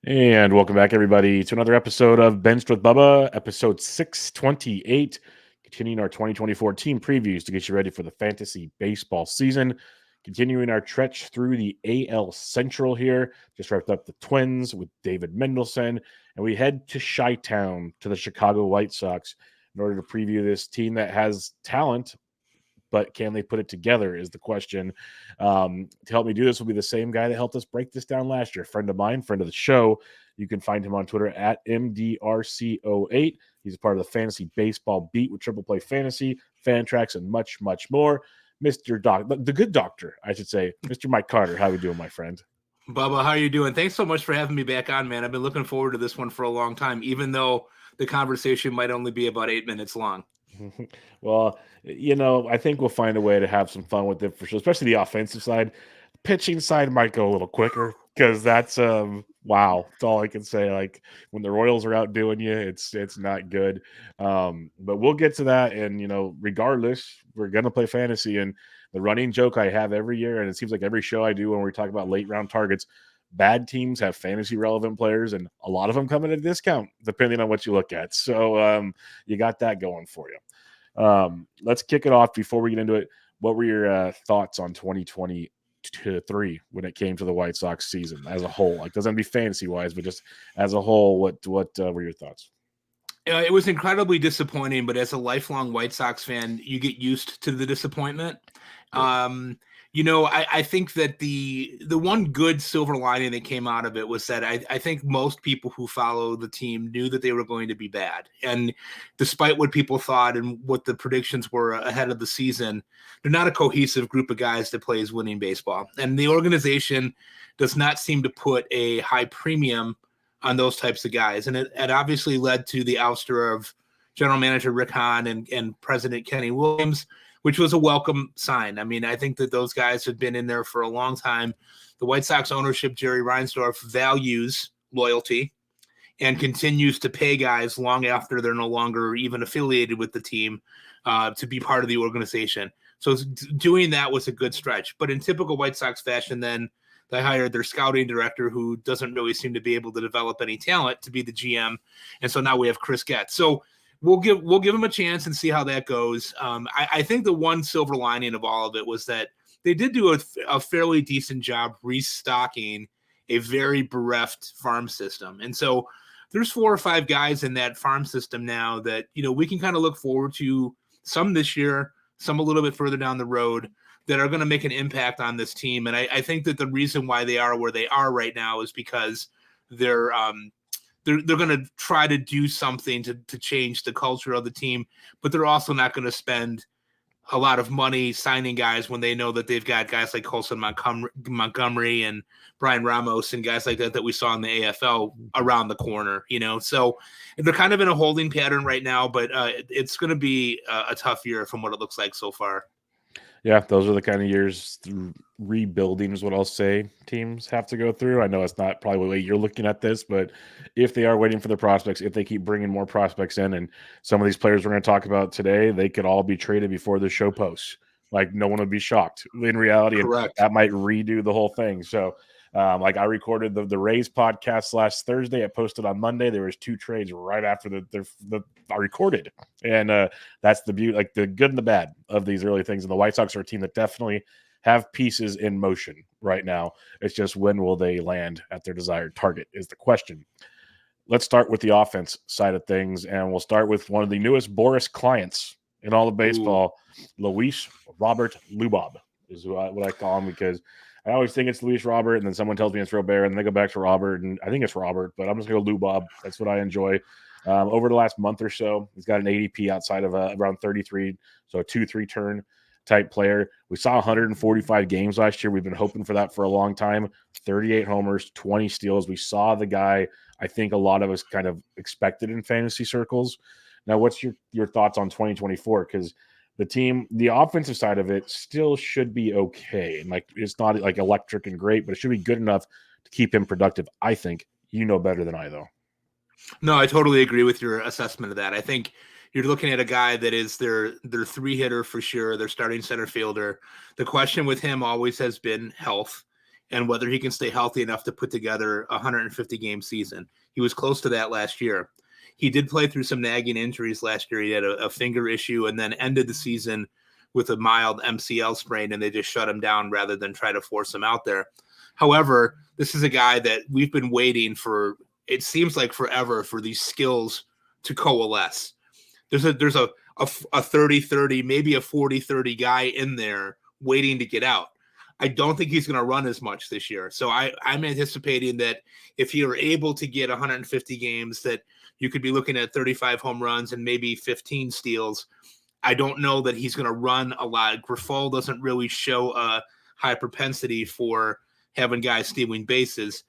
And welcome back, everybody, to another episode of Benched with Bubba, episode 628, continuing our 2024 team previews to get you ready for the fantasy baseball season. Continuing our trek through the AL Central here. Just wrapped up the Twins with David Mendelson, and we head to Chi-Town to the Chicago White Sox in order to preview this team that has talent, but can they put it together is the question. To help me do this will be the same guy that helped us break this down last year, friend of mine, friend of the show. You can find him on Twitter at MDRCO8. He's a part of the fantasy baseball beat with Triple Play Fantasy, Fan Tracks, and much, much more. Mr. Doc, the good doctor, I should say, Mr. Mike Carter. How are we doing, my friend? Bubba, how are you doing? Thanks so much for having me back on, man. I've been looking forward to this one for a long time, even though the conversation might only be about 8 minutes long. Well, I think we'll find a way to have some fun with it for sure, especially the offensive side. The pitching side might go a little quicker because that's wow. That's all I can say. Like when the Royals are outdoing you, it's not good. But we'll get to that, and regardless, we're gonna play fantasy. And the running joke I have every year, and it seems like every show I do when we talk about late round targets, bad teams have fantasy relevant players, and a lot of them come at a discount depending on what you look at. So you got that going for you. Let's kick it off before we get into it. What were your thoughts on 2023 when it came to the White Sox season as a whole? Like, doesn't be fantasy wise, but just as a whole, what were your thoughts? It was incredibly disappointing, but as a lifelong White Sox fan, you get used to the disappointment. Yep. I think that the one good silver lining that came out of it was that I think most people who follow the team knew that they were going to be bad. And despite what people thought and what the predictions were ahead of the season, they're not a cohesive group of guys that plays winning baseball. And the organization does not seem to put a high premium on those types of guys. And it obviously led to the ouster of general manager Rick Hahn and president Kenny Williams, which was a welcome sign. I mean, I think that those guys have been in there for a long time. The White Sox ownership, Jerry Reinsdorf, values loyalty and continues to pay guys long after they're no longer even affiliated with the team to be part of the organization. So doing that was a good stretch. But in typical White Sox fashion, then they hired their scouting director, who doesn't really seem to be able to develop any talent, to be the GM. And so now we have Chris Getz. So we'll give him a chance and see how that goes. I think the one silver lining of all of it was that they did do a fairly decent job restocking a very bereft farm system. And so there's 4 or 5 guys in that farm system now that, we can kind of look forward to, some this year, some a little bit further down the road, that are going to make an impact on this team. And I think that the reason why they are where they are right now is because they're going to try to do something to change the culture of the team, but they're also not going to spend a lot of money signing guys when they know that they've got guys like Colson Montgomery and Brian Ramos and guys like that we saw in the AFL around the corner, So they're kind of in a holding pattern right now, but it's going to be a tough year from what it looks like so far. Yeah, those are the kind of years rebuilding is what I'll say teams have to go through. I know it's not probably the way you're looking at this, but if they are waiting for the prospects, if they keep bringing more prospects in, and some of these players we're going to talk about today, they could all be traded before the show posts. Like no one would be shocked in reality. Correct. And that might redo the whole thing. So like I recorded the Rays podcast last Thursday. I posted on Monday. There was 2 trades right after I recorded, and that's the beauty, like the good and the bad of these early things. And the White Sox are a team that definitely have pieces in motion right now. It's just when will they land at their desired target is the question. Let's start with the offense side of things, and we'll start with one of the newest Boris clients in all of baseball, Luis Robert Lubob is what I call him, because I always think it's Luis Robert, and then someone tells me it's Robert, and then they go back to Robert, and I think it's Robert, but I'm just going to go Lubob. That's what I enjoy. Over the last month or so, he's got an ADP outside of around 33, so a 2-3 turn type player. We saw 145 games last year. We've been hoping for that for a long time. 38 homers, 20 steals. We saw the guy I think a lot of us kind of expected in fantasy circles. Now, what's your thoughts on 2024? Because the offensive side of it still should be okay. And like, it's not like electric and great, but it should be good enough to keep him productive. I think you know better than I, though. No, I totally agree with your assessment of that. I think you're looking at a guy that is their 3-hitter for sure, their starting center fielder. The question with him always has been health. and whether he can stay healthy enough to put together a 150 game season. He was close to that last year. He did play through some nagging injuries last year. He had a finger issue and then ended the season with a mild MCL sprain, and they just shut him down rather than try to force him out there. However, this is a guy that we've been waiting for, it seems like forever, for these skills to coalesce. There's a 30-30, maybe a 40-30 guy in there waiting to get out. I don't think he's going to run as much this year. So I'm anticipating that if you are able to get 150 games, that you could be looking at 35 home runs and maybe 15 steals. I don't know that he's going to run a lot. Grifol doesn't really show a high propensity for having guys stealing bases.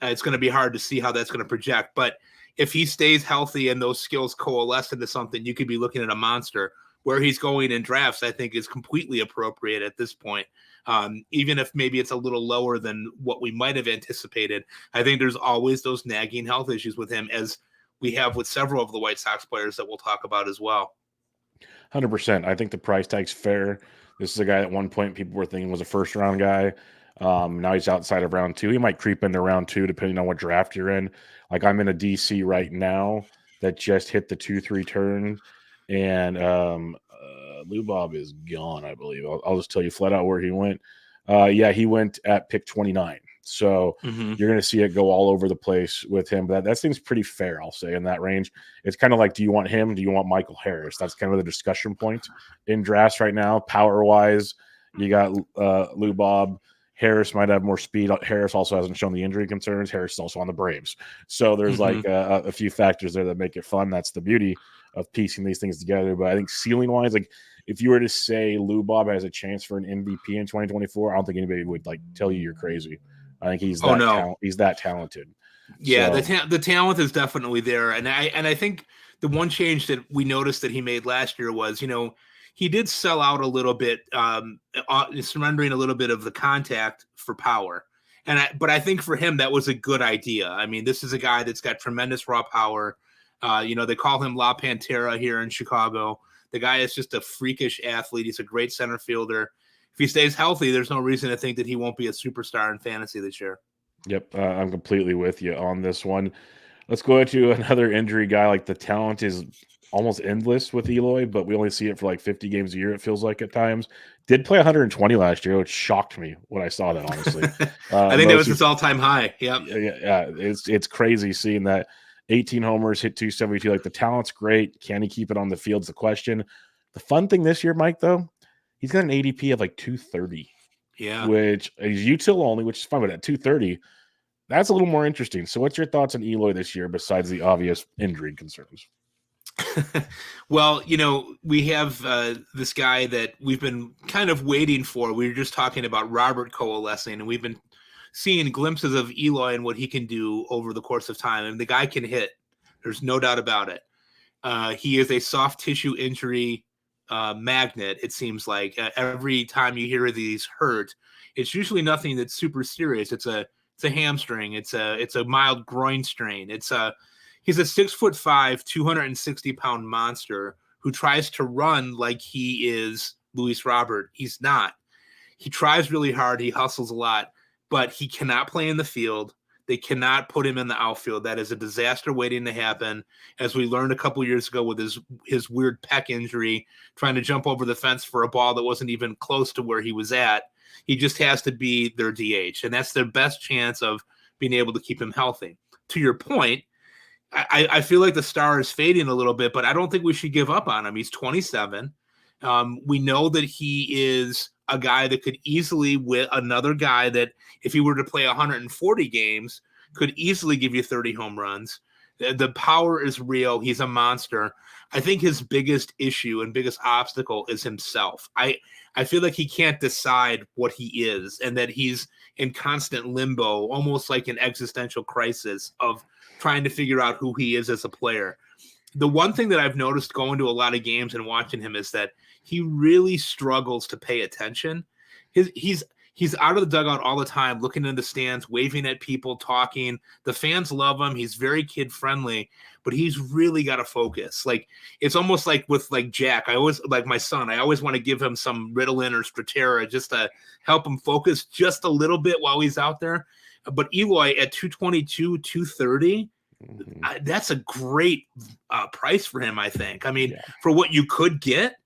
It's going to be hard to see how that's going to project. But if he stays healthy and those skills coalesce into something, you could be looking at a monster. Where he's going in drafts, I think, is completely appropriate at this point. Even if maybe it's a little lower than what we might have anticipated, I think there's always those nagging health issues with him, as we have with several of the White Sox players that we'll talk about as well. 100%. I think the price tag's fair. This is a guy at one point people were thinking was a first-round guy. Now he's outside of round 2. He might creep into round 2 depending on what draft you're in. Like, I'm in a DC right now that just hit the 2-3 turn, and Lou Bob is gone, I believe. I'll just tell you flat out where he went. Yeah, he went at pick 29. So you're going to see it go all over the place with him. But that seems pretty fair, I'll say, in that range. It's kind of like, do you want him? Do you want Michael Harris? That's kind of the discussion point in drafts right now. Power-wise, you got Lou Bob. Harris might have more speed. Harris also hasn't shown the injury concerns. Harris is also on the Braves. So there's like a few factors there that make it fun. That's the beauty of piecing these things together. But I think ceiling-wise, like, if you were to say Lou Bob has a chance for an MVP in 2024, I don't think anybody would like tell you you're crazy. I think he's he's that talented. Yeah, so the talent is definitely there, and I think the one change that we noticed that he made last year was, he did sell out a little bit, surrendering a little bit of the contact for power, but I think for him that was a good idea. I mean, this is a guy that's got tremendous raw power. They call him La Pantera here in Chicago. The guy is just a freakish athlete. He's a great center fielder. If he stays healthy, there's no reason to think that he won't be a superstar in fantasy this year. Yep, I'm completely with you on this one. Let's go into another injury guy. Like, the talent is almost endless with Eloy, but we only see it for like 50 games a year, it feels like at times. Did play 120 last year, which shocked me when I saw that, honestly. I think that was his all-time high. Yep. Yeah, it's crazy seeing that. 18 homers, hit 272. Like, the talent's great. Can he keep it on the field's the question. The fun thing this year, Mike, though, he's got an ADP of like 230. Yeah. Which is util only, which is fine, but at 230, that's a little more interesting. So what's your thoughts on Eloy this year besides the obvious injury concerns? Well, we have this guy that we've been kind of waiting for. We were just talking about Robert coalescing, and we've been seeing glimpses of Eloy and what he can do over the course of time. And the guy can hit. There's no doubt about it. He is a soft tissue injury magnet, it seems like. Every time you hear these hurt, it's usually nothing that's super serious. It's a hamstring. It's a mild groin strain. He's a 6'5", 260-pound monster who tries to run like he is Luis Robert. He's not. He tries really hard. He hustles a lot, but he cannot play in the field. They cannot put him in the outfield. That is a disaster waiting to happen. As we learned a couple years ago with his weird pec injury, trying to jump over the fence for a ball that wasn't even close to where he was at. He just has to be their DH, and that's their best chance of being able to keep him healthy. To your point, I feel like the star is fading a little bit, but I don't think we should give up on him. He's 27. We know that he is a guy that could easily, with another guy that if he were to play 140 games, could easily give you 30 home runs. The power is real. He's a monster. I think his biggest issue and biggest obstacle is himself. I feel like he can't decide what he is, and that he's in constant limbo, almost like an existential crisis of trying to figure out who he is as a player. The one thing that I've noticed going to a lot of games and watching him is that he really struggles to pay attention. He's He's out of the dugout all the time, looking in the stands, waving at people, talking. The fans love him. He's very kid friendly, but he's really got to focus. Like it's almost like with like Jack. I always like my son. I always want to give him some Ritalin or Strattera just to help him focus just a little bit while he's out there. But Eloy at 222, 230. That's a great price for him, I think. I mean, for what you could get,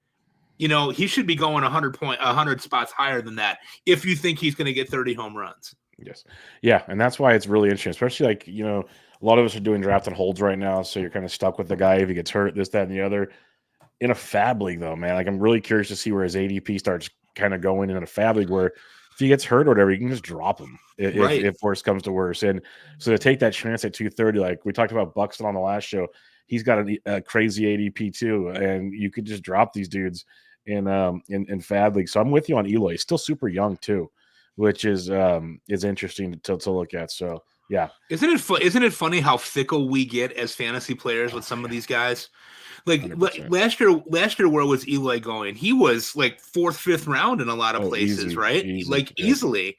you know, he should be going 100 spots higher than that if you think he's going to get 30 home runs. Yes. Yeah, and that's why it's really interesting, especially like, you know, a lot of us are doing draft and holds right now, so you're kind of stuck with the guy if he gets hurt, this, that, and the other. In a fab league, though, man, like I'm really curious to see where his ADP starts kind of going in a fab league where if he gets hurt or whatever, you can just drop him if worse comes to worse. And so to take that chance at 230, like we talked about Buxton on the last show, he's got a crazy ADP too, and you could just drop these dudes in fab league. So I'm with you on Eloy. He's still super young too, which is interesting to look at. So yeah, isn't it funny how fickle we get as fantasy players with some of these guys? Like 100%. last year, where was Eloy going? He was like 4th, 5th round in a lot of places, easy, right? Easily.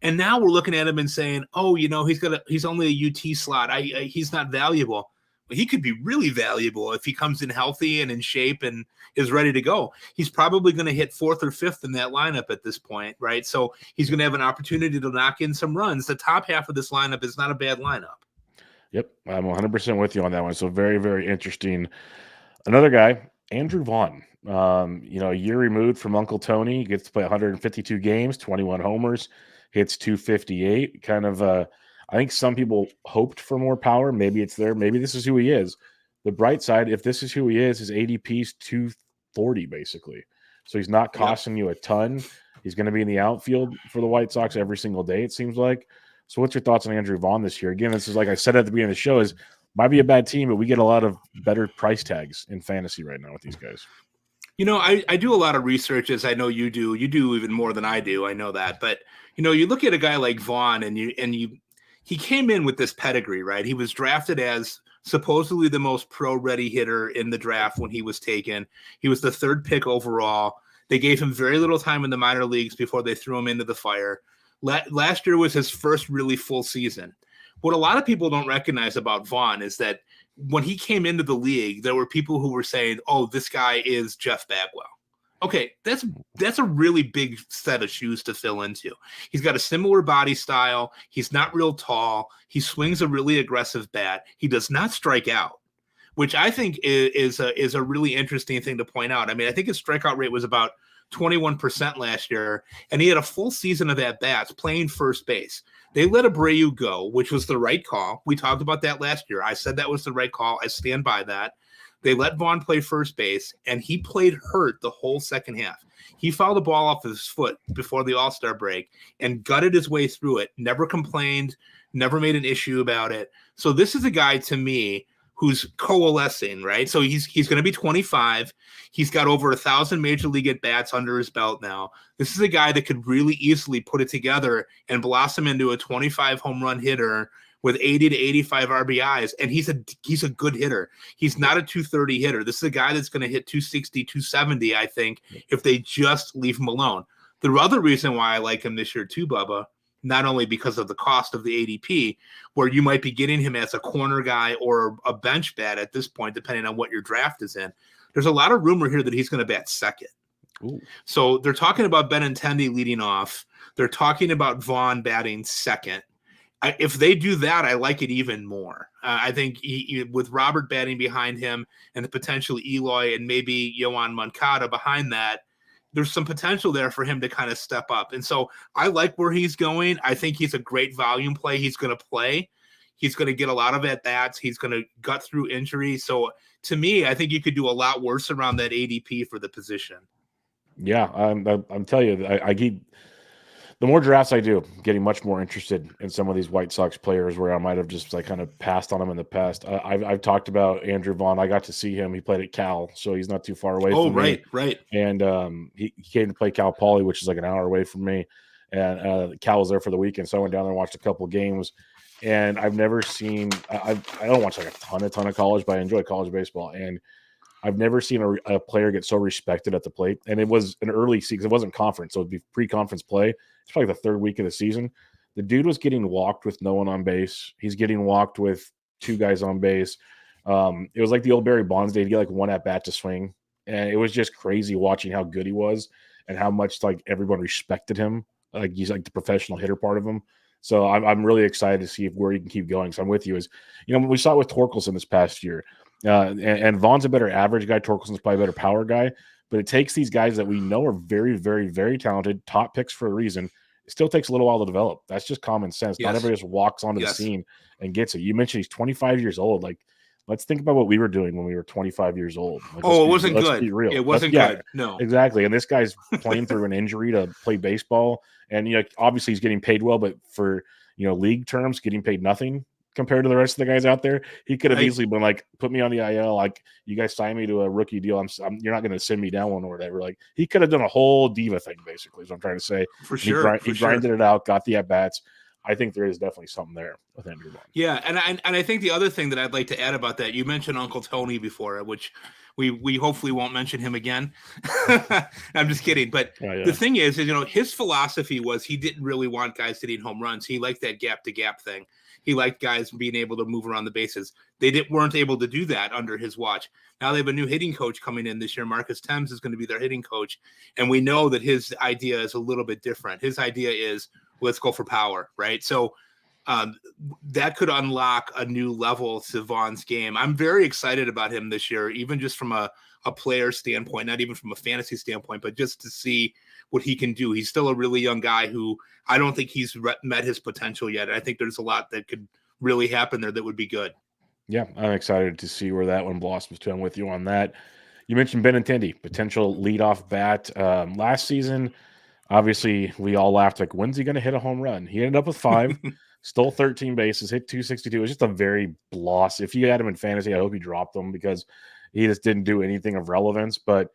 And now we're looking at him and saying, "Oh, you know, he's only a UT slot. He's not valuable." But he could be really valuable if he comes in healthy and in shape and is ready to go. He's probably going to hit 4th or 5th in that lineup at this point, right? So he's going to have an opportunity to knock in some runs. The top half of this lineup is not a bad lineup. Yep, I'm 100% with you on that one. So very, very interesting. Another guy, Andrew Vaughn, you know, a year removed from Uncle Tony, gets to play 152 games, 21 homers, hits 258. Kind of, I think some people hoped for more power. Maybe it's there. Maybe this is who he is. The bright side, if this is who he is, his ADP is 240 basically. So he's not costing you a ton. He's going to be in the outfield for the White Sox every single day, it seems like. So what's your thoughts on Andrew Vaughn this year? Again, this is like I said at the beginning of the show, is might be a bad team, but we get a lot of better price tags in fantasy right now with these guys. You know, I do a lot of research, as I know you do. You do even more than I do. I know that. But, you know, you look at a guy like Vaughn he came in with this pedigree, right? He was drafted as supposedly the most pro-ready hitter in the draft when he was taken. He was the 3rd pick overall. They gave him very little time in the minor leagues before they threw him into the fire. Last year was his first really full season. What a lot of people don't recognize about Vaughn is that when he came into the league, there were people who were saying, "Oh, this guy is Jeff Bagwell." Okay, that's a really big set of shoes to fill into. He's got a similar body style. He's not real tall. He swings a really aggressive bat. He does not strike out, which I think is a really interesting thing to point out. I mean, I think his strikeout rate was about 21% last year, and he had a full season of at-bats playing first base. They let Abreu go, which was the right call. We talked about that last year. I said that was the right call. I stand by that. They let Vaughn play first base, and he played hurt the whole second half. He fouled the ball off his foot before the All-Star break and gutted his way through it, never complained, never made an issue about it. So this is a guy, to me, who's coalescing, right? So he's going to be 25. He's got over 1,000 major league at-bats under his belt now. This is a guy that could really easily put it together and blossom into a 25 home run hitter with 80 to 85 RBIs, and he's a good hitter. He's not a 230 hitter. This is a guy that's going to hit 260, 270, I think, if they just leave him alone. The other reason why I like him this year too, Bubba, not only because of the cost of the ADP, where you might be getting him as a corner guy or a bench bat at this point, depending on what your draft is in. There's a lot of rumor here that he's going to bat second. Ooh. So they're talking about Benintendi leading off. They're talking about Vaughn batting second. If they do that, I like it even more. I think with Robert batting behind him and the potential Eloy and maybe Yoan Moncada behind that, there's some potential there for him to kind of step up. And so I like where he's going. I think he's a great volume play. He's going to play. He's going to get a lot of at-bats. He's going to gut through injury. So to me, I think you could do a lot worse around that ADP for the position. Yeah, I'm telling you, I keep the more drafts I do, getting much more interested in some of these White Sox players where I might have just like kind of passed on them in the past. I've talked about Andrew Vaughn. I got to see him. He played at Cal, so he's not too far away from me. Right. And he came to play Cal Poly, which is like an hour away from me. And Cal was there for the weekend, so I went down there and watched a couple of games. And I've never seen I don't watch like a ton of college, but I enjoy college baseball. And I've never seen a player get so respected at the plate. And it was an early season. It wasn't conference, so it'd be pre-conference play. It's probably the third week of the season. The dude was getting walked with no one on base. He's getting walked with two guys on base. It was like the old Barry Bonds day. He'd get like one at bat to swing. And it was just crazy watching how good he was and how much like everyone respected him. Like he's like the professional hitter part of him. So I'm really excited to see where he can keep going. So I'm with you. We saw it with Torkelson this past year. And Vaughn's a better average guy. Torkelson's probably a better power guy. But it takes these guys that we know are very, very, very talented, top picks for a reason. It still takes a little while to develop. That's just common sense. Yes. Not everybody just walks onto the scene and gets it. You mentioned he's 25 years old. Like, let's think about what we were doing when we were 25 years old. Like, it wasn't good. Let's be real. It wasn't good. No. Exactly. And this guy's playing through an injury to play baseball. And, obviously he's getting paid well, but for, league terms, getting paid nothing compared to the rest of the guys out there. He could have easily been like, put me on the IL. Like, you guys sign me to a rookie deal. You're not going to send me down one or whatever. Like, he could have done a whole diva thing, basically, is what I'm trying to say. For sure. He grinded it out, got the at-bats. I think there is definitely something there with Andrew Vaughn. Yeah, and I think the other thing that I'd like to add about that, you mentioned Uncle Tony before, which we hopefully won't mention him again. I'm just kidding. But the thing is, his philosophy was he didn't really want guys hitting home runs. He liked that gap-to-gap thing. He liked guys being able to move around the bases. They weren't able to do that under his watch. Now they have a new hitting coach coming in this year. Marcus Thames is going to be their hitting coach. And we know that his idea is a little bit different. His idea is, let's go for power, right? So that could unlock a new level to Vaughn's game. I'm very excited about him this year, even just from a player standpoint, not even from a fantasy standpoint, but just to see what he can do. He's still a really young guy who I don't think he's met his potential yet. I think there's a lot that could really happen there that would be good. Yeah, I'm excited to see where that one blossoms to. I'm with you on that. You mentioned Benintendi, potential leadoff bat. Last season, obviously, we all laughed like, when's he going to hit a home run? He ended up with 5, stole 13 bases, hit 262. It was just a very bloss. If you had him in fantasy, I hope you dropped him because he just didn't do anything of relevance. But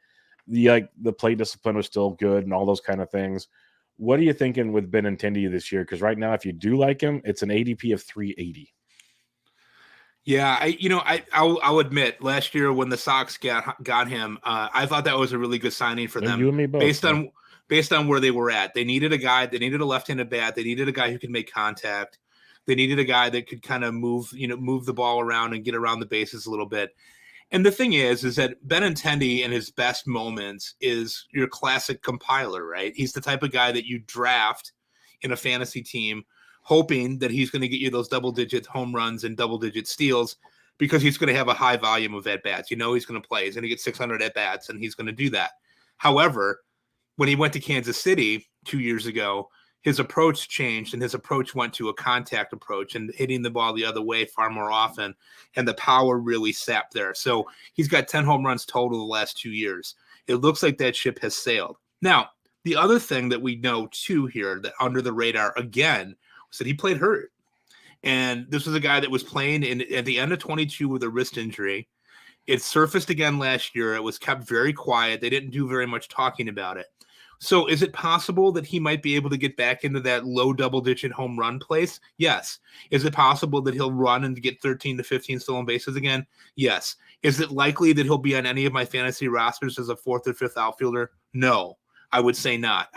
the play discipline was still good and all those kind of things. What are you thinking with Benintendi this year? Because right now, if you do like him, it's an ADP of 380. Yeah, I'll admit, last year when the Sox got him, I thought that was a really good signing for them. You and me both, based on where they were at. They needed a guy. They needed a left-handed bat. They needed a guy who could make contact. They needed a guy that could kind of move the ball around and get around the bases a little bit. And the thing is that Benintendi in his best moments is your classic compiler, right? He's the type of guy that you draft in a fantasy team, hoping that he's going to get you those double-digit home runs and double-digit steals because he's going to have a high volume of at-bats. He's going to play. He's going to get 600 at-bats, and he's going to do that. However, when he went to Kansas City 2 years ago, his approach changed, and his approach went to a contact approach and hitting the ball the other way far more often, and the power really sapped there. So he's got 10 home runs total the last 2 years. It looks like that ship has sailed. Now, the other thing that we know, too, here, that under the radar, again, was that he played hurt. And this was a guy that was playing at the end of 22 with a wrist injury. It surfaced again last year. It was kept very quiet. They didn't do very much talking about it. So is it possible that he might be able to get back into that low double-digit home run place? Yes. Is it possible that he'll run and get 13 to 15 stolen bases again? Yes. Is it likely that he'll be on any of my fantasy rosters as a 4th or 5th outfielder? No, I would say not.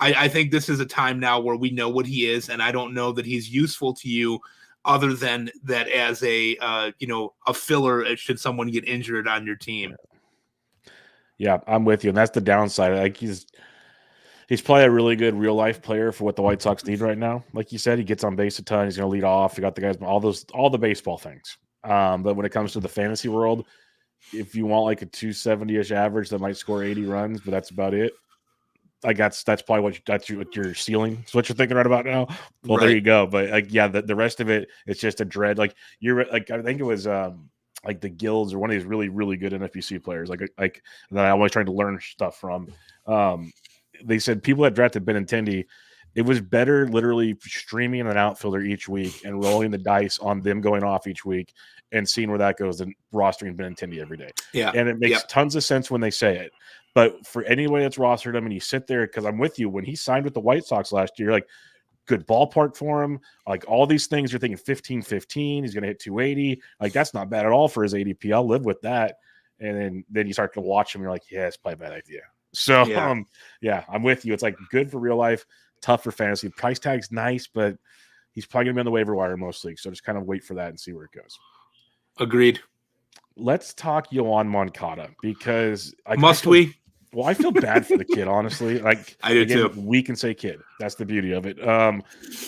I think this is a time now where we know what he is, and I don't know that he's useful to you other than that as a filler should someone get injured on your team. Yeah, I'm with you, and that's the downside. Like he's probably a really good real life player for what the White Sox need right now. Like you said, he gets on base a ton. He's going to lead off. You got the guys, all the baseball things. But when it comes to the fantasy world, if you want like a 270-ish average that might score 80 runs, but that's about it. Like that's probably what your ceiling. It's what you're thinking right about now. Well, right. There you go. But like, yeah, the rest of it, it's just a dread. Like I think it was like the Guilds or one of these really, really good NFBC players. Like that I always trying to learn stuff from. They said people that drafted Benintendi, it was better literally streaming an outfielder each week and rolling the dice on them going off each week and seeing where that goes than rostering Benintendi every day. Yeah. And it makes tons of sense when they say it. But for anybody that's rostered him and you sit there, because I'm with you, when he signed with the White Sox last year, like good ballpark for him, like all these things, you're thinking 15-15, he's going to hit 280. Like that's not bad at all for his ADP. I'll live with that. and then you start to watch him. And you're like, yeah, it's probably a bad idea. So yeah, I'm with you. It's like good for real life, tough for fantasy. Price tag's nice, but he's probably gonna be on the waiver wire most leagues. So just kind of wait for that and see where it goes. Agreed. Let's talk Yoan Moncada because we? Well, I feel bad for the kid, honestly. Like I do again, too. we can say kid. That's the beauty of it.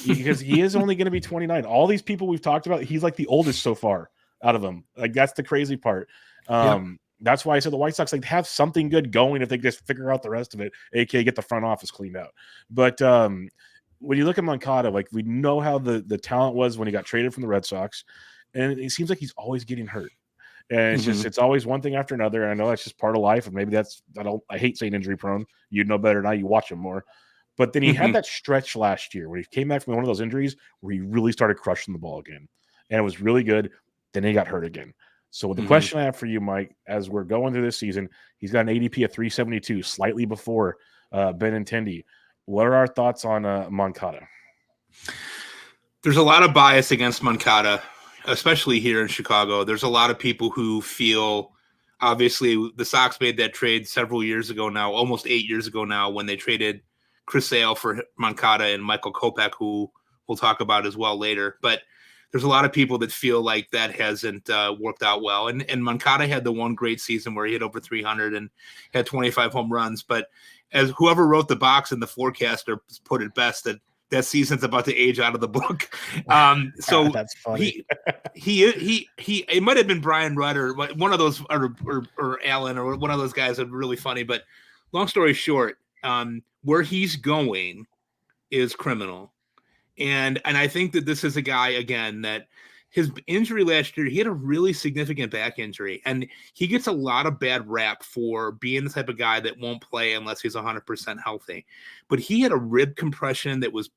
Because he is only going to be 29. All these people we've talked about, he's like the oldest so far out of them. Like that's the crazy part. That's why I said the White Sox like have something good going if they just figure out the rest of it, aka get the front office cleaned out. But when you look at Moncada, like we know how the talent was when he got traded from the Red Sox, and it seems like he's always getting hurt. And it's just it's always one thing after another. And I know that's just part of life. And maybe I hate saying injury prone. You know better now. You watch him more. But then he had that stretch last year where he came back from one of those injuries where he really started crushing the ball again. And it was really good. Then he got hurt again. So the question I have for you, Mike, as we're going through this season, he's got an ADP of 372, slightly before Benintendi. What are our thoughts on Moncada? There's a lot of bias against Moncada, especially here in Chicago. There's a lot of people who feel, obviously, the Sox made that trade several years ago now, almost 8 years ago now, when they traded Chris Sale for Moncada and Michael Kopech, who we'll talk about as well later. But there's a lot of people that feel like that hasn't worked out well. And Moncada had the one great season where he hit over 300 and had 25 home runs. But as whoever wrote the box and the forecaster put it best, that season's about to age out of the book. So that's funny. he it might have been Brian Rudd or one of those or Allen or one of those guys that are really funny. But long story short, where he's going is criminal. And I think that this is a guy, again, that his injury last year, he had a really significant back injury. And he gets a lot of bad rap for being the type of guy that won't play unless he's 100% healthy. But he had a rib compression that was,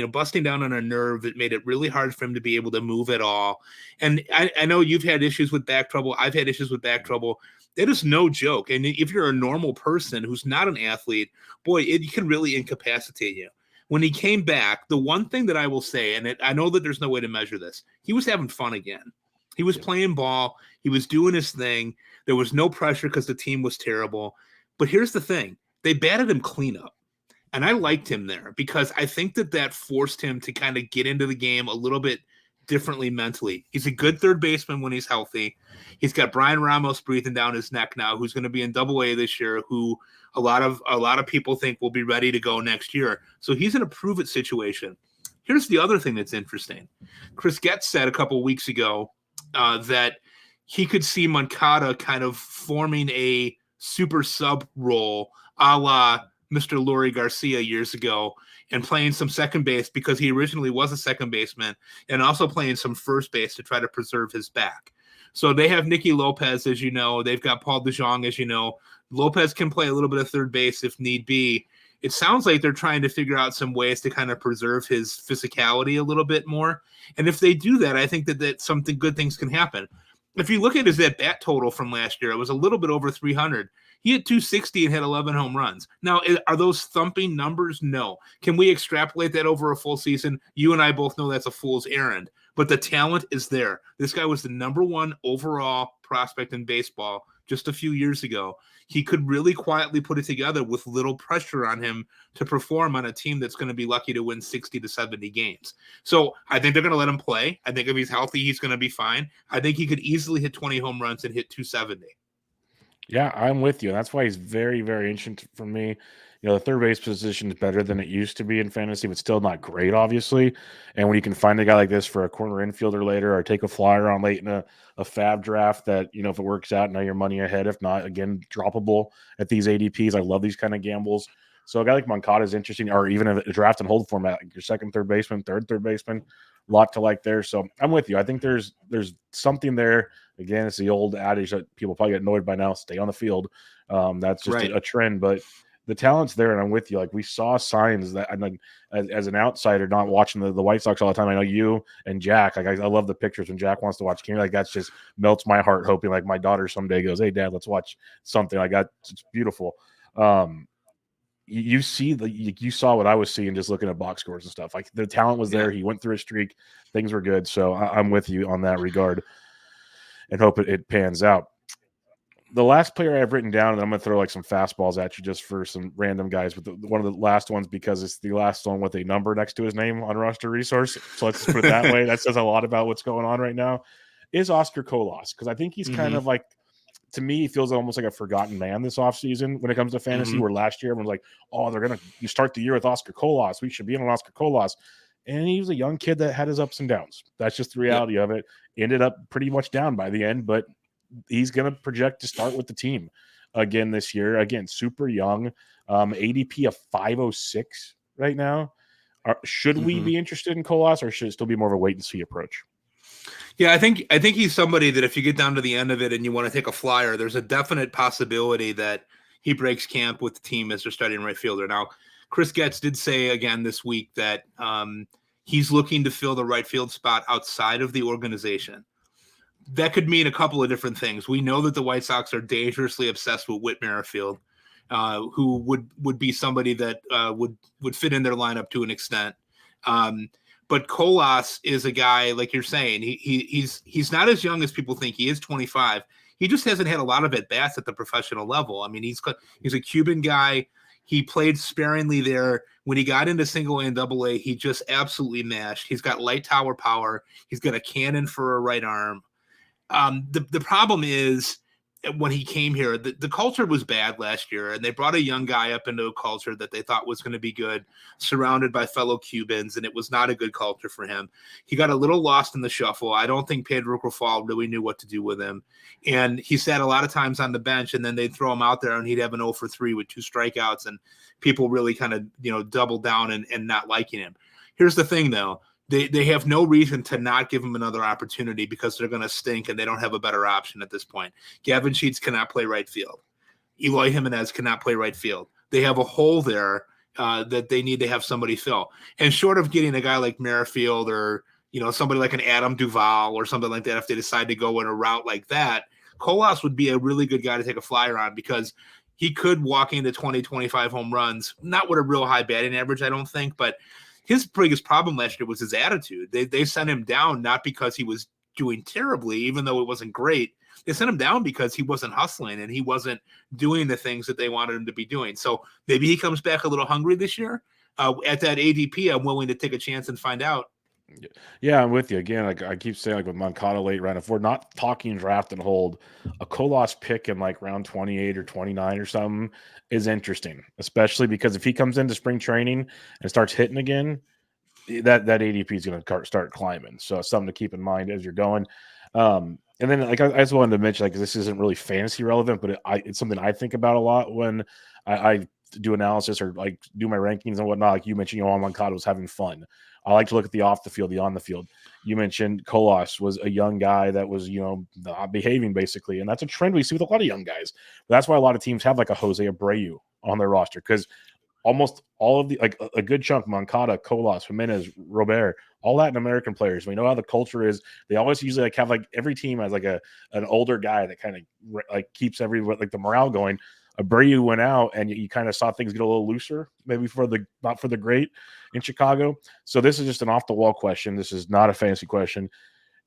busting down on a nerve that made it really hard for him to be able to move at all. And I know you've had issues with back trouble. I've had issues with back trouble. It is no joke. And if you're a normal person who's not an athlete, boy, it can really incapacitate you. When he came back, the one thing that I will say, and I know that there's no way to measure this, he was having fun again. He was playing ball. He was doing his thing. There was no pressure because the team was terrible. But here's the thing. They batted him cleanup. And I liked him there because I think that forced him to kind of get into the game a little bit differently mentally. He's a good third baseman when he's healthy. He's got Brian Ramos breathing down his neck now, who's going to be in Double-A this year, who a lot of people think will be ready to go next year. So he's in a prove-it situation. Here's the other thing that's interesting. Chris Getz said a couple of weeks ago that he could see Moncada kind of forming a super sub role a la Mr. Leury Garcia years ago and playing some second base because he originally was a second baseman and also playing some first base to try to preserve his back. So they have Nicky Lopez, as you know. They've got Paul DeJong, as you know. Lopez can play a little bit of third base if need be. It sounds like they're trying to figure out some ways to kind of preserve his physicality a little bit more. And if they do that, I think that something good things can happen. If you look at his at-bat total from last year, it was a little bit over 300. He had 260 and had 11 home runs. Now, are those thumping numbers? No. Can we extrapolate that over a full season? You and I both know that's a fool's errand. But the talent is there. This guy was the number one overall prospect in baseball just a few years ago. He could really quietly put it together with little pressure on him to perform on a team that's going to be lucky to win 60 to 70 games. So I think they're going to let him play. I think if he's healthy, he's going to be fine. I think he could easily hit 20 home runs and hit 270. Yeah, I'm with you. That's why he's very, very interesting for me. The third base position is better than it used to be in fantasy, but still not great, obviously. And when you can find a guy like this for a corner infielder later or take a flyer on late in a fab draft that, if it works out, now you're money ahead. If not, again, droppable at these ADPs. I love these kind of gambles. So a guy like Moncada is interesting, or even a draft and hold format, like your second third baseman, third baseman, a lot to like there. So I'm with you. I think there's something there. Again, it's the old adage that people probably get annoyed by now, stay on the field. That's just a trend, but the talent's there, and I'm with you. Like, we saw signs that, and like, as an outsider, not watching the White Sox all the time, I know you and Jack, like, I love the pictures when Jack wants to watch game. Like, that's just melts my heart, hoping like my daughter someday goes, hey, Dad, let's watch something like that. It's beautiful. You saw what I was seeing just looking at box scores and stuff. Like, the talent was there. He went through a streak. Things were good. So I'm with you on that regard and hope it pans out. The last player I've written down, and I'm going to throw like some fastballs at you just for some random guys, but one of the last ones because it's the last one with a number next to his name on roster resource. So let's just put it that way. That says a lot about what's going on right now. Is Oscar Colas, because I think he's kind of like, to me, he feels almost like a forgotten man this offseason when it comes to fantasy, where last year everyone's like, oh, you start the year with Oscar Colas. We should be in on Oscar Colas. And he was a young kid that had his ups and downs. That's just the reality of it. Ended up pretty much down by the end, but he's going to project to start with the team again this year. Again, super young, ADP of 506 right now. Should we be interested in Colas, or should it still be more of a wait and see approach? Yeah, I think he's somebody that if you get down to the end of it and you want to take a flyer, there's a definite possibility that he breaks camp with the team as their starting right fielder. Now, Chris Getz did say again this week that he's looking to fill the right field spot outside of the organization. That could mean a couple of different things. We know that the White Sox are dangerously obsessed with Whit Merrifield, who would be somebody that would fit in their lineup to an extent. But Colas is a guy, like you're saying, he's not as young as people think. He is 25. He just hasn't had a lot of at-bats at the professional level. I mean, he's a Cuban guy. He played sparingly there. When he got into single A and double A, he just absolutely mashed. He's got light tower power. He's got a cannon for a right arm. The problem is when he came here, the culture was bad last year, and they brought a young guy up into a culture that they thought was going to be good, surrounded by fellow Cubans, and it was not a good culture for him. He got a little lost in the shuffle. I don't think Pedro Grifol really knew what to do with him, and he sat a lot of times on the bench, and then they'd throw him out there, and he'd have an 0 for 3 with 2 strikeouts, and people really kind of doubled down and not liking him. Here's the thing, though. They have no reason to not give him another opportunity because they're going to stink and they don't have a better option at this point. Gavin Sheets cannot play right field. Eloy Jimenez cannot play right field. They have a hole there that they need to have somebody fill. And short of getting a guy like Merrifield or somebody like an Adam Duvall or something like that, if they decide to go in a route like that, Colas would be a really good guy to take a flyer on because he could walk into 20, 25 home runs, not with a real high batting average, I don't think, but his biggest problem last year was his attitude. They sent him down not because he was doing terribly, even though it wasn't great. They sent him down because he wasn't hustling and he wasn't doing the things that they wanted him to be doing. So maybe he comes back a little hungry this year. At that ADP, I'm willing to take a chance and find out. Yeah, I'm with you. Again, like I keep saying, like with Moncada late round, if we're not talking draft and hold, a Colas pick in like round 28 or 29 or something is interesting, especially because if he comes into spring training and starts hitting again, that ADP is going to start climbing. So it's something to keep in mind as you're going. And then like I just wanted to mention, like, this isn't really fantasy relevant, but it's something I think about a lot when I do analysis or like do my rankings and whatnot. Like you mentioned, Yoan Moncada was having fun. I like to look at the off the field, the on the field. You mentioned Colas was a young guy that was, not behaving basically. And that's a trend we see with a lot of young guys. That's why a lot of teams have like a Jose Abreu on their roster, because almost all of the, like a good chunk, Moncada, Colas, Jimenez, Robert, all Latin American players. We know how the culture is. They always usually like have like every team has like an older guy that kind of like keeps like the morale going. Abreu went out and you kind of saw things get a little looser, maybe not for the great in Chicago. So this is just an off the wall question. This is not a fantasy question.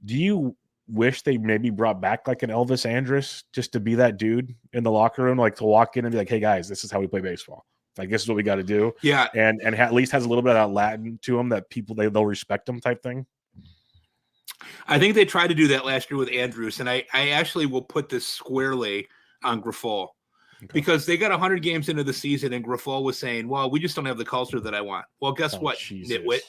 Do you wish they maybe brought back like an Elvis Andrus just to be that dude in the locker room, like to walk in and be like, hey guys, this is how we play baseball. Like, this is what we got to do. Yeah. And at least has a little bit of that Latin to him that people, they'll respect him type thing. I think they tried to do that last year with Andrus. And I actually will put this squarely on Grifol. Okay. Because they got 100 games into the season and Grifol was saying, well, we just don't have the culture that I want. Well, guess what, Jesus. nitwit?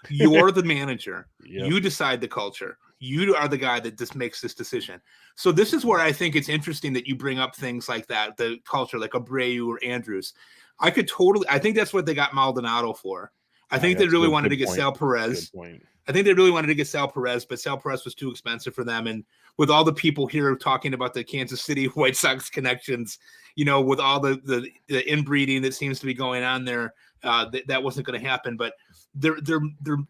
You're the manager. Yep. You decide the culture. You are the guy that just makes this decision. So this is where I think it's interesting that you bring up things like that, the culture, like Abreu or Andrus. I think that's what they got Maldonado for. I think they really wanted to get Sal Perez. I think they really wanted to get Sal Perez, but Sal Perez was too expensive for them. And with all the people here talking about the Kansas City White Sox connections, with all the inbreeding that seems to be going on there, that wasn't going to happen. But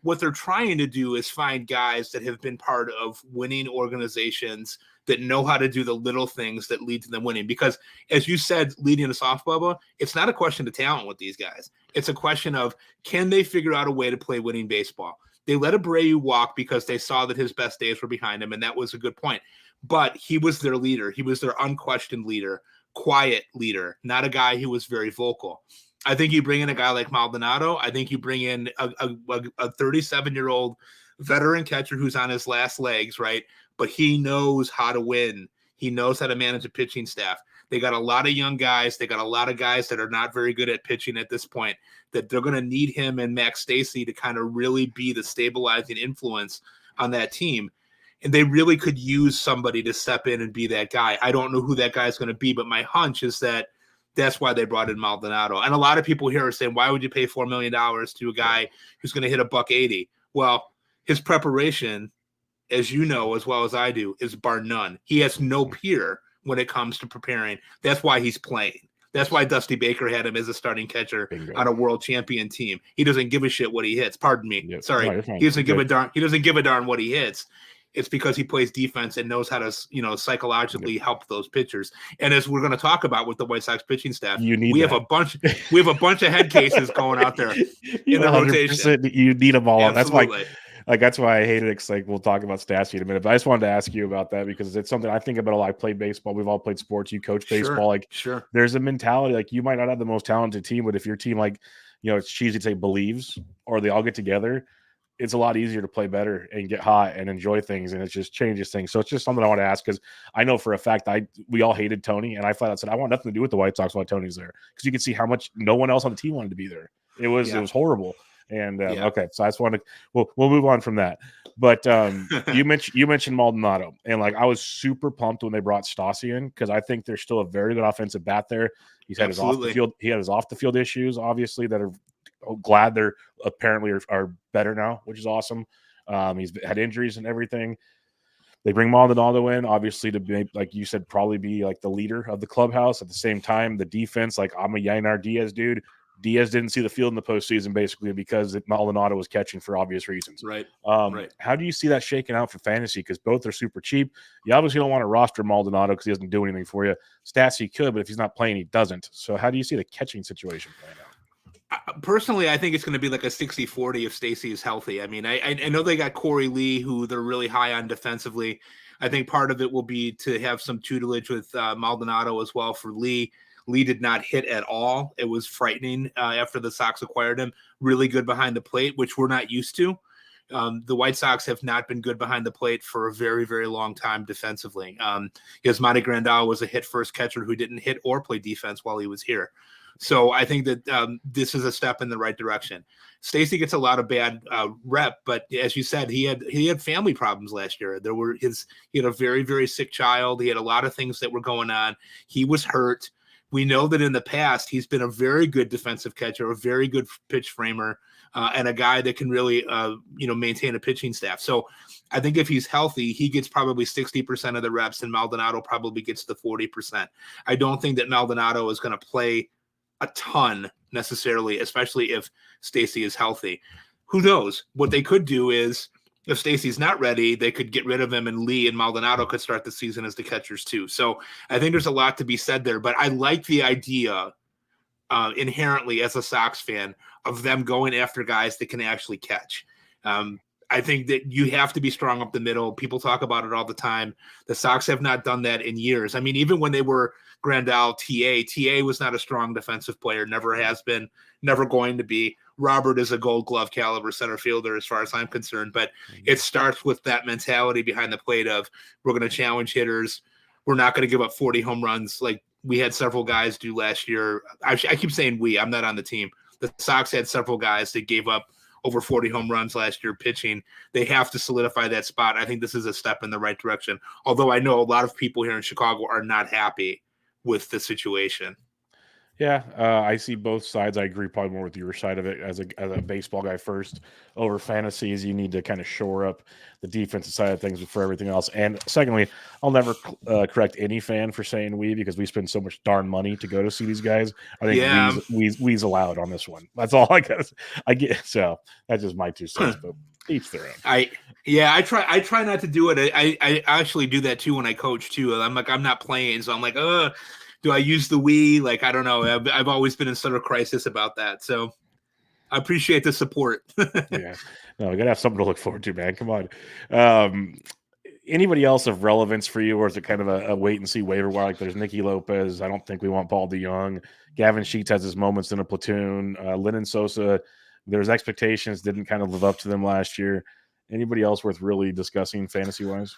what they're trying to do is find guys that have been part of winning organizations that know how to do the little things that lead to them winning. Because as you said, leading us off, Bubba, it's not a question of talent with these guys. It's a question of, can they figure out a way to play winning baseball? They let Abreu walk because they saw that his best days were behind him, and that was a good point. but he was their leader. He was their unquestioned leader, quiet leader, not a guy who was very vocal. I think you bring in a guy like Maldonado. I think you bring in a 37-year-old veteran catcher who's on his last legs, right? But he knows how to win. He knows how to manage a pitching staff. They got a lot of young guys. They got a lot of guys that are not very good at pitching at this point, that they're going to need him and Max Stasey to kind of really be the stabilizing influence on that team. And they really could use somebody to step in and be that guy. I don't know who that guy is going to be, but my hunch is that that's why they brought in Maldonado. And a lot of people here are saying, why would you pay $4 million to a guy who's going to hit $180? Well, his preparation, as you know, as well as I do, is bar none. He has no peer when it comes to preparing. That's why he's playing. That's why Dusty Baker had him as a starting catcher on a world champion team. He doesn't give a shit what he hits. Pardon me. Yep. Sorry. No, he doesn't give a darn. He doesn't give a darn what he hits. It's because he plays defense and knows how to, psychologically help those pitchers. And as we're going to talk about with the White Sox pitching staff, we have a bunch of head cases going out there in the rotation. You need them all. Absolutely. That's why I hate it. It's like, we'll talk about Stassi in a minute, but I just wanted to ask you about that because it's something I think about a lot. I play baseball. We've all played sports. You coach baseball. Sure. There's a mentality, like you might not have the most talented team, but if your team, it's cheesy to say believes, or they all get together, it's a lot easier to play better and get hot and enjoy things. And it just changes things. So it's just something I want to ask, because I know for a fact we all hated Tony, and I flat out said, I want nothing to do with the White Sox while Tony's there. Because you can see how much no one else on the team wanted to be there. It was horrible. And okay, so I just wanted we'll move on from that. But you mentioned Maldonado, and I was super pumped when they brought Stassi in, because I think there's still a very good offensive bat there. He's had his off the field issues, obviously, that are glad they're apparently are better now, which is awesome. He's had injuries and everything. They bring Maldonado in, obviously, to be, like you said, probably be like the leader of the clubhouse. At the same time, the defense, I'm a Yainar Diaz dude. Diaz didn't see the field in the postseason, basically, because Maldonado was catching for obvious reasons. Right. How do you see that shaking out for fantasy? Because both are super cheap. You obviously don't want to roster Maldonado because he doesn't do anything for you. Stassi could, but if he's not playing, he doesn't. So how do you see the catching situation playing out? Personally, I think it's going to be like a 60-40 if Stassi is healthy. I mean, I know they got Corey Lee, who they're really high on defensively. I think part of it will be to have some tutelage with Maldonado as well for Lee. Lee did not hit at all. It was frightening after the Sox acquired him. Really good behind the plate, which we're not used to. The White Sox have not been good behind the plate for a very, very long time defensively. Yasmani Grandal was a hit-first catcher who didn't hit or play defense while he was here. So I think that this is a step in the right direction. Stassi gets a lot of bad rep, but as you said, he had family problems last year. He had a very, very sick child. He had a lot of things that were going on. He was hurt. We know that in the past, he's been a very good defensive catcher, a very good pitch framer, and a guy that can really, maintain a pitching staff. So I think if he's healthy, he gets probably 60% of the reps, and Maldonado probably gets the 40%. I don't think that Maldonado is going to play a ton necessarily, especially if Stassi is healthy. Who knows? What they could do is, if Stacy's not ready, they could get rid of him, and Lee and Maldonado could start the season as the catchers too. So I think there's a lot to be said there, but I like the idea inherently as a Sox fan of them going after guys that can actually catch. I think that you have to be strong up the middle. People talk about it all the time. The Sox have not done that in years. I mean, even when they were Grandal, TA was not a strong defensive player, never has been, never going to be. Robert is a Gold Glove caliber center fielder as far as I'm concerned, but it starts with that mentality behind the plate of, we're going to challenge hitters. We're not going to give up 40 home runs like we had several guys do last year. I keep saying I'm not on the team. The Sox had several guys that gave up over 40 home runs last year pitching. They have to solidify that spot. I think this is a step in the right direction, although I know a lot of people here in Chicago are not happy with the situation. Yeah, I see both sides. I agree probably more with your side of it as a baseball guy first. Over fantasies, you need to kind of shore up the defensive side of things before everything else. And secondly, I'll never correct any fan for saying we, because we spend so much darn money to go to see these guys. I think we's allowed on this one. That's all I guess I get. So that's just my 2 cents, but each their own. I try not to do it. I actually do that too when I coach too. I'm like, I'm not playing, so I'm like, do I use the we? Like, I don't know. I've always been in sort of crisis about that. So I appreciate the support. Yeah. No, we got to have something to look forward to, man. Come on. Anybody else of relevance for you, or is it kind of a wait and see waiver wire? Like there's Nicky Lopez. I don't think we want Paul DeJong. Gavin Sheets has his moments in a platoon. Lennon Sosa, there's expectations, didn't kind of live up to them last year. Anybody else worth really discussing fantasy wise?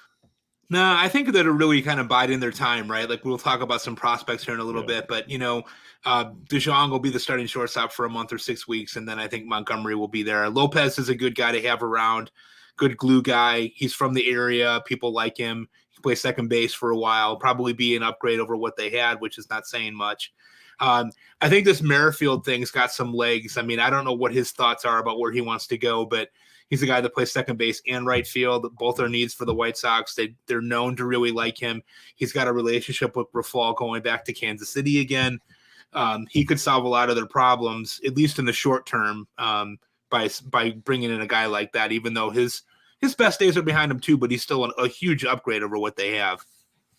No, I think that are really kind of biding their time, right? Like we'll talk about some prospects here in a little bit, but DeJong will be the starting shortstop for a month or 6 weeks, and then I think Montgomery will be there. Lopez is a good guy to have around, good glue guy. He's from the area. People like him. He played second base for a while, probably be an upgrade over what they had, which is not saying much. I think this Merrifield thing's got some legs. I mean, I don't know what his thoughts are about where he wants to go, but he's a guy that plays second base and right field. Both are needs for the White Sox. They're known to really like him. He's got a relationship with Raffal going back to Kansas City again. He could solve a lot of their problems, at least in the short term, by bringing in a guy like that, even though his best days are behind him too, but he's still a huge upgrade over what they have.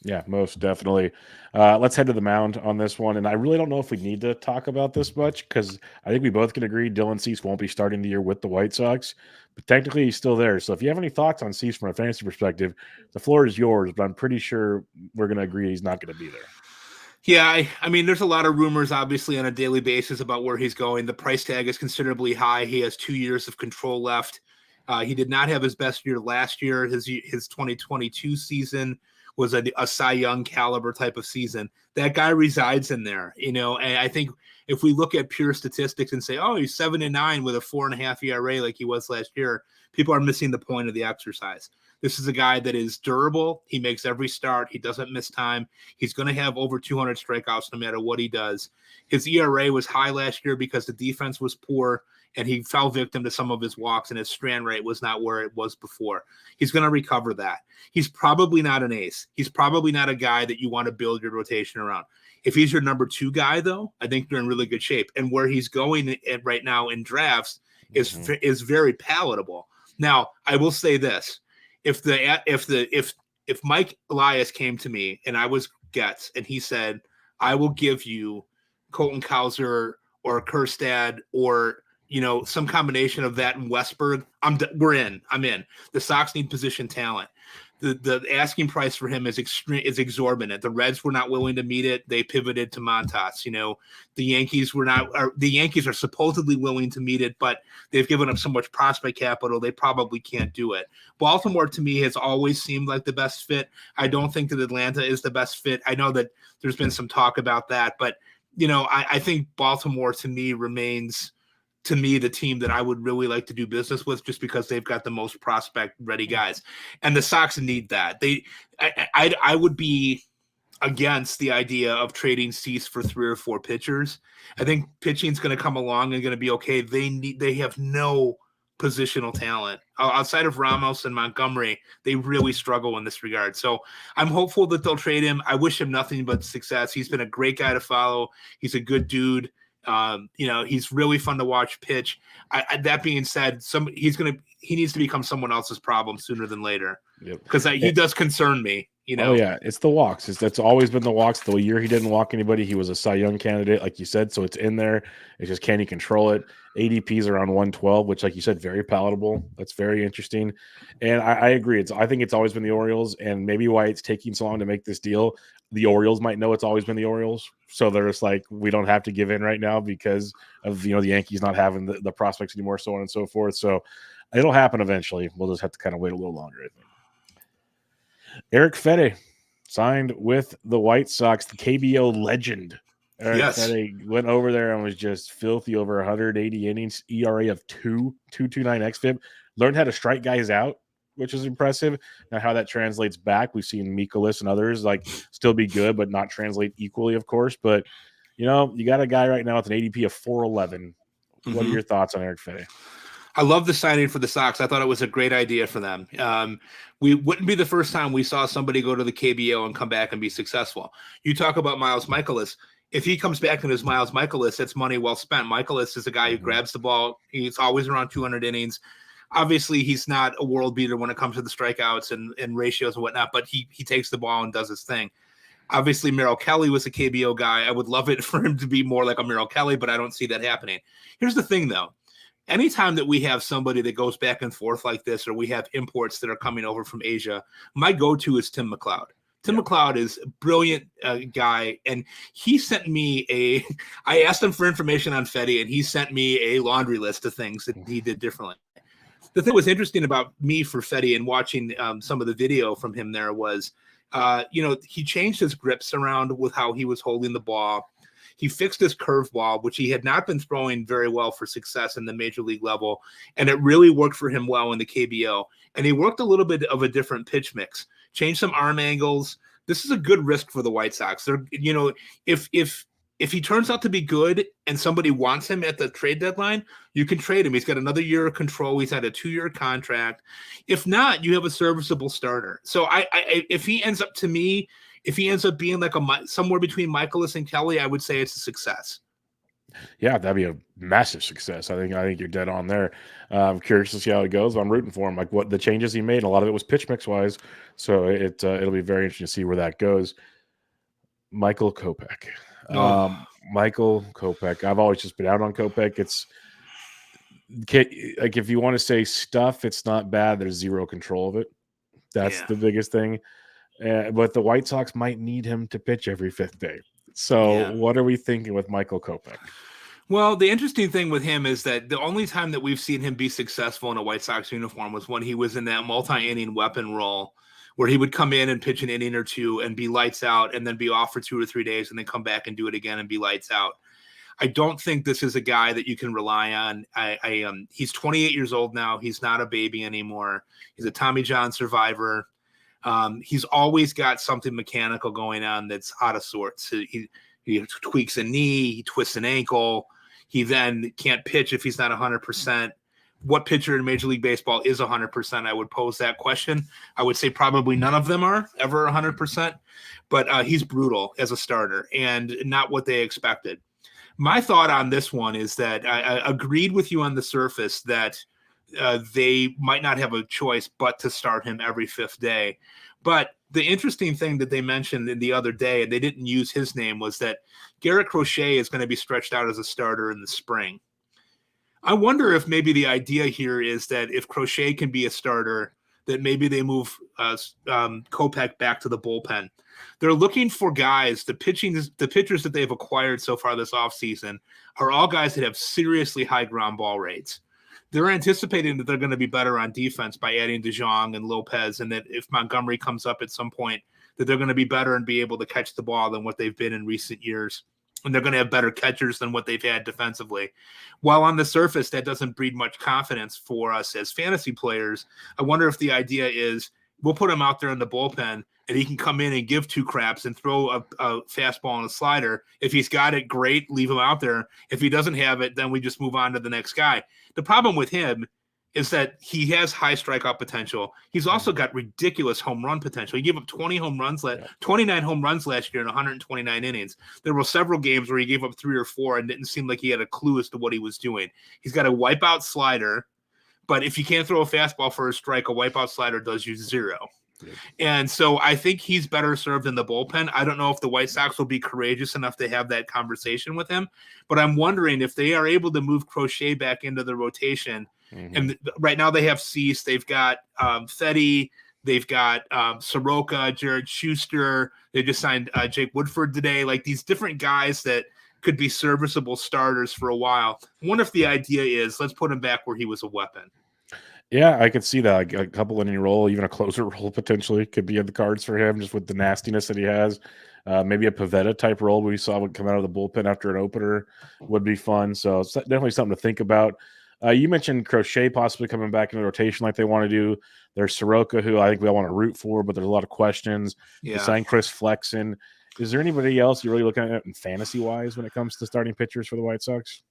Yeah, most definitely. Let's head to the mound on this one. And I really don't know if we need to talk about this much because I think we both can agree Dylan Cease won't be starting the year with the White Sox, but technically he's still there. So if you have any thoughts on Cease from a fantasy perspective, the floor is yours, but I'm pretty sure we're going to agree he's not going to be there. Yeah, I mean, there's a lot of rumors, obviously, on a daily basis about where he's going. The price tag is considerably high. He has 2 years of control left. He did not have his best year last year. His 2022 season was a Cy Young caliber type of season. That guy resides in there, and I think if we look at pure statistics and say, oh, he's 7-9 with a 4.5 ERA like he was last year, people are missing the point of the exercise. This is a guy that is durable. He makes every start. He doesn't miss time. He's going to have over 200 strikeouts no matter what he does. His ERA was high last year because the defense was poor, and he fell victim to some of his walks, and his strand rate was not where it was before. He's going to recover that. He's probably not an ace. He's probably not a guy that you want to build your rotation around. If he's your number 2 guy, though, I think you're in really good shape. And where he's going right now in drafts is very palatable. Now, I will say this. If Mike Elias came to me and I was Getz and he said, I will give you Colton Cowser or Kjerstad or some combination of that and Westberg, I'm in. The Sox need position talent. The asking price for him is exorbitant. The Reds were not willing to meet it. They pivoted to Montas. The Yankees the Yankees are supposedly willing to meet it, but they've given up so much prospect capital, they probably can't do it. Baltimore, to me, has always seemed like the best fit. I don't think that Atlanta is the best fit. I know that there's been some talk about that, but I think Baltimore, to me, remains the team that I would really like to do business with, just because they've got the most prospect ready guys, and the Sox need that. I would be against the idea of trading Cease for 3 or 4 pitchers. I think pitching is going to come along and going to be okay. They have no positional talent outside of Ramos and Montgomery. They really struggle in this regard. So I'm hopeful that they'll trade him. I wish him nothing but success. He's been a great guy to follow. He's a good dude. He's really fun to watch pitch. That being said, he needs to become someone else's problem sooner than later, because he does concern me. Oh yeah, it's the walks. That's always been the walks. The year he didn't walk anybody, he was a Cy Young candidate, like you said. So it's in there. It's just, can he control it? ADP's around 112, which, like you said, very palatable. That's very interesting. And I agree. I think it's always been the Orioles, and maybe why it's taking so long to make this deal. The Orioles might know it's always been the Orioles, so they're just like, we don't have to give in right now because of the Yankees not having the prospects anymore, so on and so forth. So it'll happen eventually. We'll just have to kind of wait a little longer, I think. Eric Fede signed with the White Sox, the KBO legend. Eric Fede went over there and was just filthy over 180 innings, ERA of 2.229 xFIP. Learned how to strike guys out, which is impressive. Now, how that translates back, we've seen Mikolas and others still be good, but not translate equally, of course. But you got a guy right now with an ADP of 411. Mm-hmm. What are your thoughts on Eric Fede? I love the signing for the Sox. I thought it was a great idea for them. We wouldn't be the first time we saw somebody go to the KBO and come back and be successful. You talk about Miles Mikolas. If he comes back and is Miles Mikolas, it's money well spent. Mikolas is a guy who grabs the ball. He's always around 200 innings. Obviously, he's not a world beater when it comes to the strikeouts and ratios and whatnot, but he takes the ball and does his thing. Obviously, Merrill Kelly was a KBO guy. I would love it for him to be more like a Merrill Kelly, but I don't see that happening. Here's the thing, though. anytime that we have somebody that goes back and forth like this, or we have imports that are coming over from Asia, my go-to is Tim McLeod. Tim McLeod is a brilliant guy, and he sent me I asked him for information on Fetty, and he sent me a laundry list of things that he did differently. The thing that was interesting about me for Fetty and watching some of the video from him there was, he changed his grips around with how he was holding the ball. He fixed his curveball, which he had not been throwing very well for success in the major league level, and it really worked for him well in the KBO. And he worked a little bit of a different pitch mix, changed some arm angles. This is a good risk for the White Sox. They're, if he turns out to be good and somebody wants him at the trade deadline, you can trade him. He's got another year of control. He's had a 2-year contract. If not, you have a serviceable starter. So if he ends up being like somewhere between Michaelis and Kelly, I would say it's a success. Yeah, that'd be a massive success. I think you're dead on there. I'm curious to see how it goes. I'm rooting for him. Like what the changes he made, a lot of it was pitch mix wise. So it'll be very interesting to see where that goes. Michael Kopech. Michael Kopech. I've always just been out on Kopech. It's like if you want to say stuff, it's not bad. There's zero control of it. That's the biggest thing. But the White Sox might need him to pitch every 5th day. So what are we thinking with Michael Kopech? Well, the interesting thing with him is that the only time that we've seen him be successful in a White Sox uniform was when he was in that multi-inning weapon role, where he would come in and pitch an inning or two and be lights out and then be off for 2 or 3 days and then come back and do it again and be lights out. I don't think this is a guy that you can rely on. He's 28 years old now. He's not a baby anymore. He's a Tommy John survivor. He's always got something mechanical going on that's out of sorts. He tweaks a knee, he twists an ankle. He then can't pitch if he's not 100%. What pitcher in Major League Baseball is 100%? I would pose that question. I would say probably none of them are ever 100%, but he's brutal as a starter and not what they expected. My thought on this one is that I agreed with you on the surface that they might not have a choice but to start him every 5th day. But the interesting thing that they mentioned in the other day, and they didn't use his name, was that Garrett Crochet is going to be stretched out as a starter in the spring. I wonder if maybe the idea here is that if Crochet can be a starter, that maybe they move Kopech back to the bullpen. They're looking for guys. The pitchers that they've acquired so far this offseason are all guys that have seriously high ground ball rates. They're anticipating that they're going to be better on defense by adding DeJong and Lopez, and that if Montgomery comes up at some point, that they're going to be better and be able to catch the ball than what they've been in recent years. And they're going to have better catchers than what they've had defensively. While on the surface, that doesn't breed much confidence for us as fantasy players. I wonder if the idea is we'll put him out there in the bullpen and he can come in and give 2 craps and throw a fastball and a slider. If he's got it, great, leave him out there. If he doesn't have it, then we just move on to the next guy. The problem with him is that he has high strikeout potential. He's also got ridiculous home run potential. He gave up 29 home runs last year in 129 innings. There were several games where he gave up 3 or 4 and didn't seem like he had a clue as to what he was doing. He's got a wipeout slider, but if you can't throw a fastball for a strike, a wipeout slider does you 0. And so I think he's better served in the bullpen. I don't know if the White Sox will be courageous enough to have that conversation with him, but I'm wondering if they are able to move Crochet back into the rotation. Mm-hmm. And right now they have Cease, they've got Fetty, they've got Soroka, Jared Schuster. They just signed Jake Woodford today. Like these different guys that could be serviceable starters for a while. I wonder if the idea is let's put him back where he was a weapon. Yeah, I could see that. Like a couple inning role, even a closer role potentially could be in the cards for him, just with the nastiness that he has. Maybe a Pavetta type role we saw would come out of the bullpen after an opener would be fun. So it's definitely something to think about. You mentioned Crochet possibly coming back in the rotation like they want to do. There's Soroka, who I think we all want to root for, but there's a lot of questions. Yeah. They signed Chris Flexen. Is there anybody else you're really looking at in fantasy-wise when it comes to starting pitchers for the White Sox?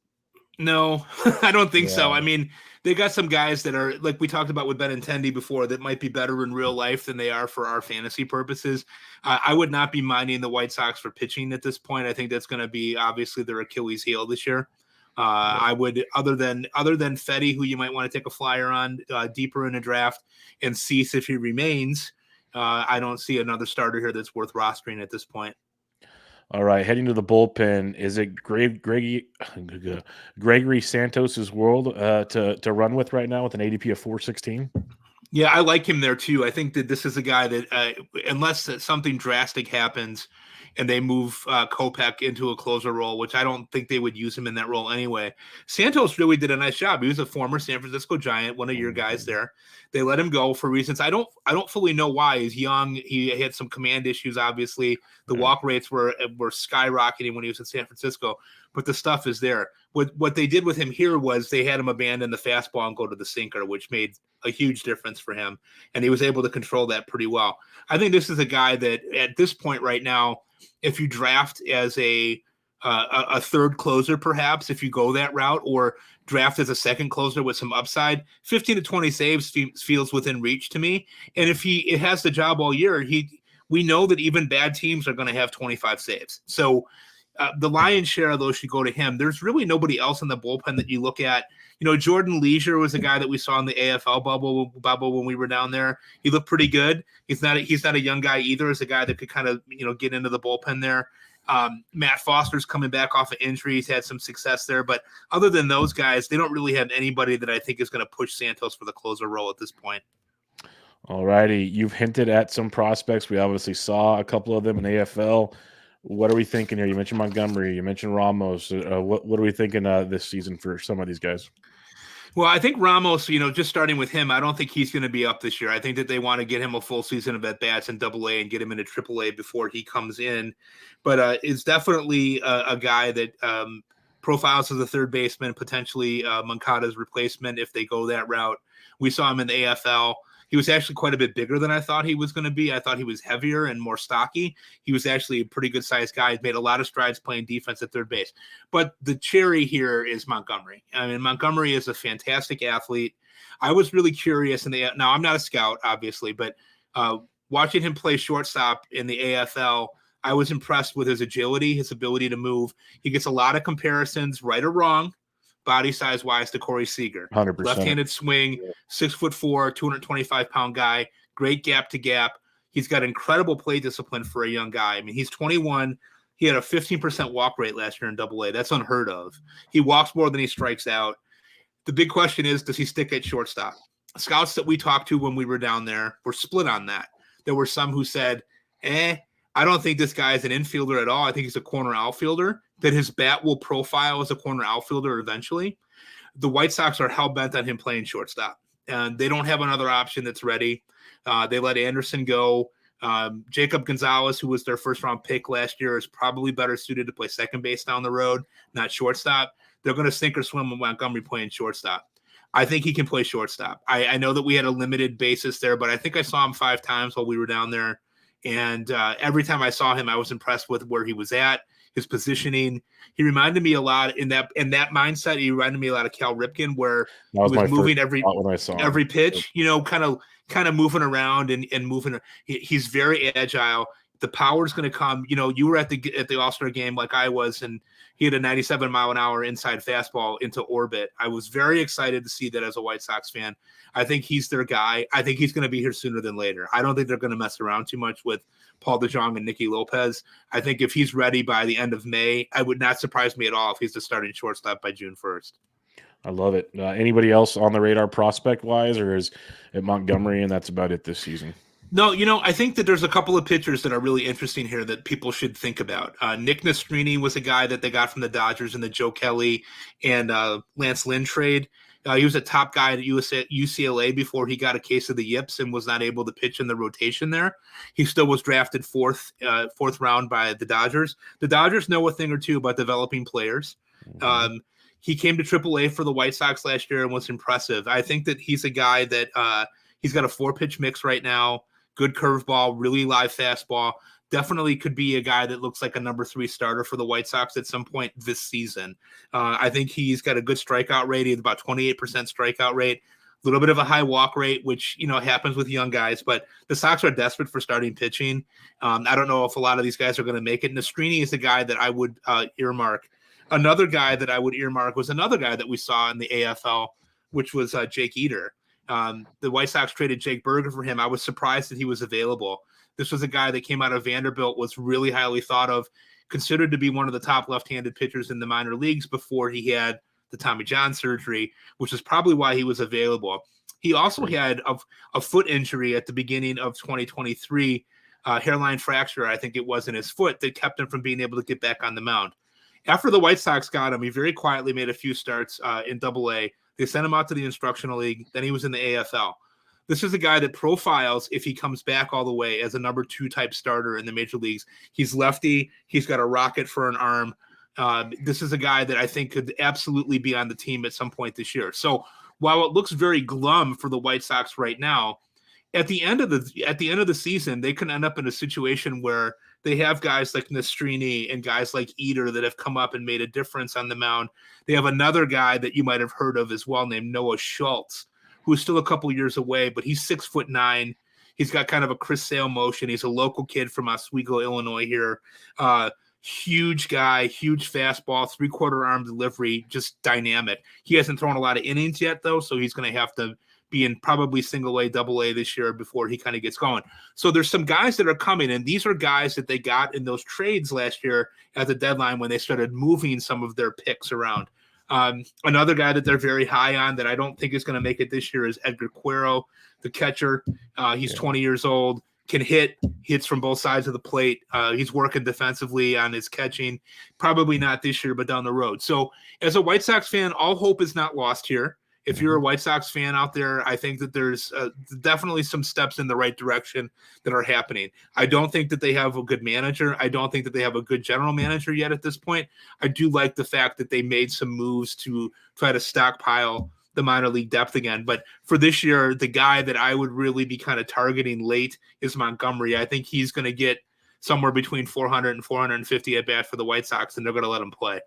No, I don't think so. I mean, they got some guys that are, like we talked about with Benintendi before, that might be better in real life than they are for our fantasy purposes. I would not be minding the White Sox for pitching at this point. I think that's going to be obviously their Achilles heel this year. I would, other than Fetty, who you might want to take a flyer on deeper in the draft, and Cease if he remains. I don't see another starter here that's worth rostering at this point. All right, heading to the bullpen. Is it Gregory Santos's world to run with right now with an ADP of 416? Yeah, I like him there too. I think that this is a guy that, unless something drastic happens and they move Kopech into a closer role, which I don't think they would use him in that role anyway. Santos really did a nice job. He was a former San Francisco Giant, one of your guys there. They let him go for reasons I don't fully know why. He's young. He had some command issues. Obviously, the walk rates were skyrocketing when he was in San Francisco, but the stuff is there. What they did with him here was they had him abandon the fastball and go to the sinker, which made a huge difference for him, and he was able to control that pretty well. I think this is a guy that at this point right now, if you draft as a third closer, perhaps if you go that route, or draft as a second closer with some upside, 15 to 20 saves feels within reach to me. And if it has the job all year, we know that even bad teams are going to have 25 saves. So the lion's share of those should go to him. There's really nobody else in the bullpen that you look at. You know, Jordan Leisure was a guy that we saw in the AFL bubble when we were down there. He looked pretty good. He's not a young guy either. As a guy that could kind of, get into the bullpen there. Matt Foster's coming back off of injury. He's had some success there. But other than those guys, they don't really have anybody that I think is going to push Santos for the closer role at this point. All righty. You've hinted at some prospects. We obviously saw a couple of them in AFL. What are we thinking here? You mentioned Montgomery. You mentioned Ramos. What are we thinking this season for some of these guys? Well, I think Ramos, just starting with him, I don't think he's going to be up this year. I think that they want to get him a full season of at-bats in AA and get him into AAA before he comes in. But it's definitely a guy that profiles as a third baseman, potentially Moncada's replacement if they go that route. We saw him in the AFL. He was actually quite a bit bigger than I thought he was going to be. I thought he was heavier and more stocky. He was actually a pretty good sized guy. He's made a lot of strides playing defense at third base. But the cherry here is Montgomery. I mean, Montgomery is a fantastic athlete. I was really curious now I'm not a scout, obviously, but watching him play shortstop in the AFL, I was impressed with his agility, his ability to move. He gets a lot of comparisons, right or wrong, body size wise, to Corey Seager. 100%. Left-handed swing, 6'4", 225-pound guy, great gap to gap. He's got incredible play discipline for a young guy. I mean, he's 21. He had a 15% walk rate last year in AA. That's unheard of. He walks more than he strikes out. The big question is, does he stick at shortstop? Scouts that we talked to when we were down there were split on that. There were some who said, I don't think this guy is an infielder at all. I think he's a corner outfielder, that his bat will profile as a corner outfielder eventually. The White Sox are hell-bent on him playing shortstop, and they don't have another option that's ready. They let Anderson go. Jacob Gonzalez, who was their first-round pick last year, is probably better suited to play second base down the road, not shortstop. They're going to sink or swim with Montgomery playing shortstop. I think he can play shortstop. I know that we had a limited basis there, but I think I saw him 5 times while we were down there. And every time I saw him, I was impressed with where he was at, his positioning. He reminded me a lot in that mindset. He reminded me a lot of Cal Ripken, where he was moving every pitch, kind of moving around and moving. He's very agile. The power is going to come. You were at the All-Star game like I was, and he had a 97-mile-an-hour inside fastball into orbit. I was very excited to see that as a White Sox fan. I think he's their guy. I think he's going to be here sooner than later. I don't think they're going to mess around too much with Paul DeJong and Nicky Lopez. I think if he's ready by the end of May, I would not surprise me at all if he's the starting shortstop by June 1st. I love it. Anybody else on the radar prospect-wise, or is it Montgomery and that's about it this season? No, I think that there's a couple of pitchers that are really interesting here that people should think about. Nick Nastrini was a guy that they got from the Dodgers in the Joe Kelly and Lance Lynn trade. He was a top guy at UCLA before he got a case of the yips and was not able to pitch in the rotation there. He still was drafted fourth round by the Dodgers. The Dodgers know a thing or two about developing players. Mm-hmm. He came to AAA for the White Sox last year and was impressive. I think that he's a guy that he's got a 4-pitch mix right now. Good curveball, really live fastball. Definitely could be a guy that looks like a number 3 starter for the White Sox at some point this season. I think he's got a good strikeout rate. He has about 28% strikeout rate, a little bit of a high walk rate, which, happens with young guys, but the Sox are desperate for starting pitching. I don't know if a lot of these guys are going to make it. Nastrini is a guy that I would earmark. Another guy that I would earmark was another guy that we saw in the AFL, which was Jake Eder. The White Sox traded Jake Berger for him. I was surprised that he was available. This was a guy that came out of Vanderbilt, was really highly thought of, considered to be one of the top left-handed pitchers in the minor leagues before he had the Tommy John surgery, which is probably why he was available. He also had a foot injury at the beginning of 2023, hairline fracture, I think it was, in his foot that kept him from being able to get back on the mound. After the White Sox got him, he very quietly made a few starts in Double-A. They sent him out to the Instructional League. Then he was in the AFL. This is a guy that profiles, if he comes back all the way, as a number 2 type starter in the major leagues. He's lefty. He's got a rocket for an arm. This is a guy that I think could absolutely be on the team at some point this year. So while it looks very glum for the White Sox right now, at the end of the season, they can end up in a situation where they have guys like Nastrini and guys like Eater that have come up and made a difference on the mound. They have another guy that you might have heard of as well named Noah Schultz, who's still a couple years away, but he's 6'9". He's got kind of a Chris Sale motion. He's a local kid from Oswego, Illinois here. Huge guy, huge fastball, 3/4 arm delivery, just dynamic. He hasn't thrown a lot of innings yet, though, so he's going to have to be in probably Single-A, Double-A this year before he kind of gets going. So there's some guys that are coming, and these are guys that they got in those trades last year at the deadline when they started moving some of their picks around. Another guy that they're very high on that I don't think is going to make it this year is Edgar Cuero, the catcher. He's 20 years old, can hits from both sides of the plate. He's working defensively on his catching. Probably not this year, but down the road. So as a White Sox fan, all hope is not lost here. If you're a White Sox fan out there, I think that there's definitely some steps in the right direction that are happening. I don't think that they have a good manager. I don't think that they have a good general manager yet at this point. I do like the fact that they made some moves to try to stockpile the minor league depth again. But for this year, the guy that I would really be kind of targeting late is Montgomery. I think he's going to get somewhere between 400 and 450 at bat for the White Sox, and they're going to let him play.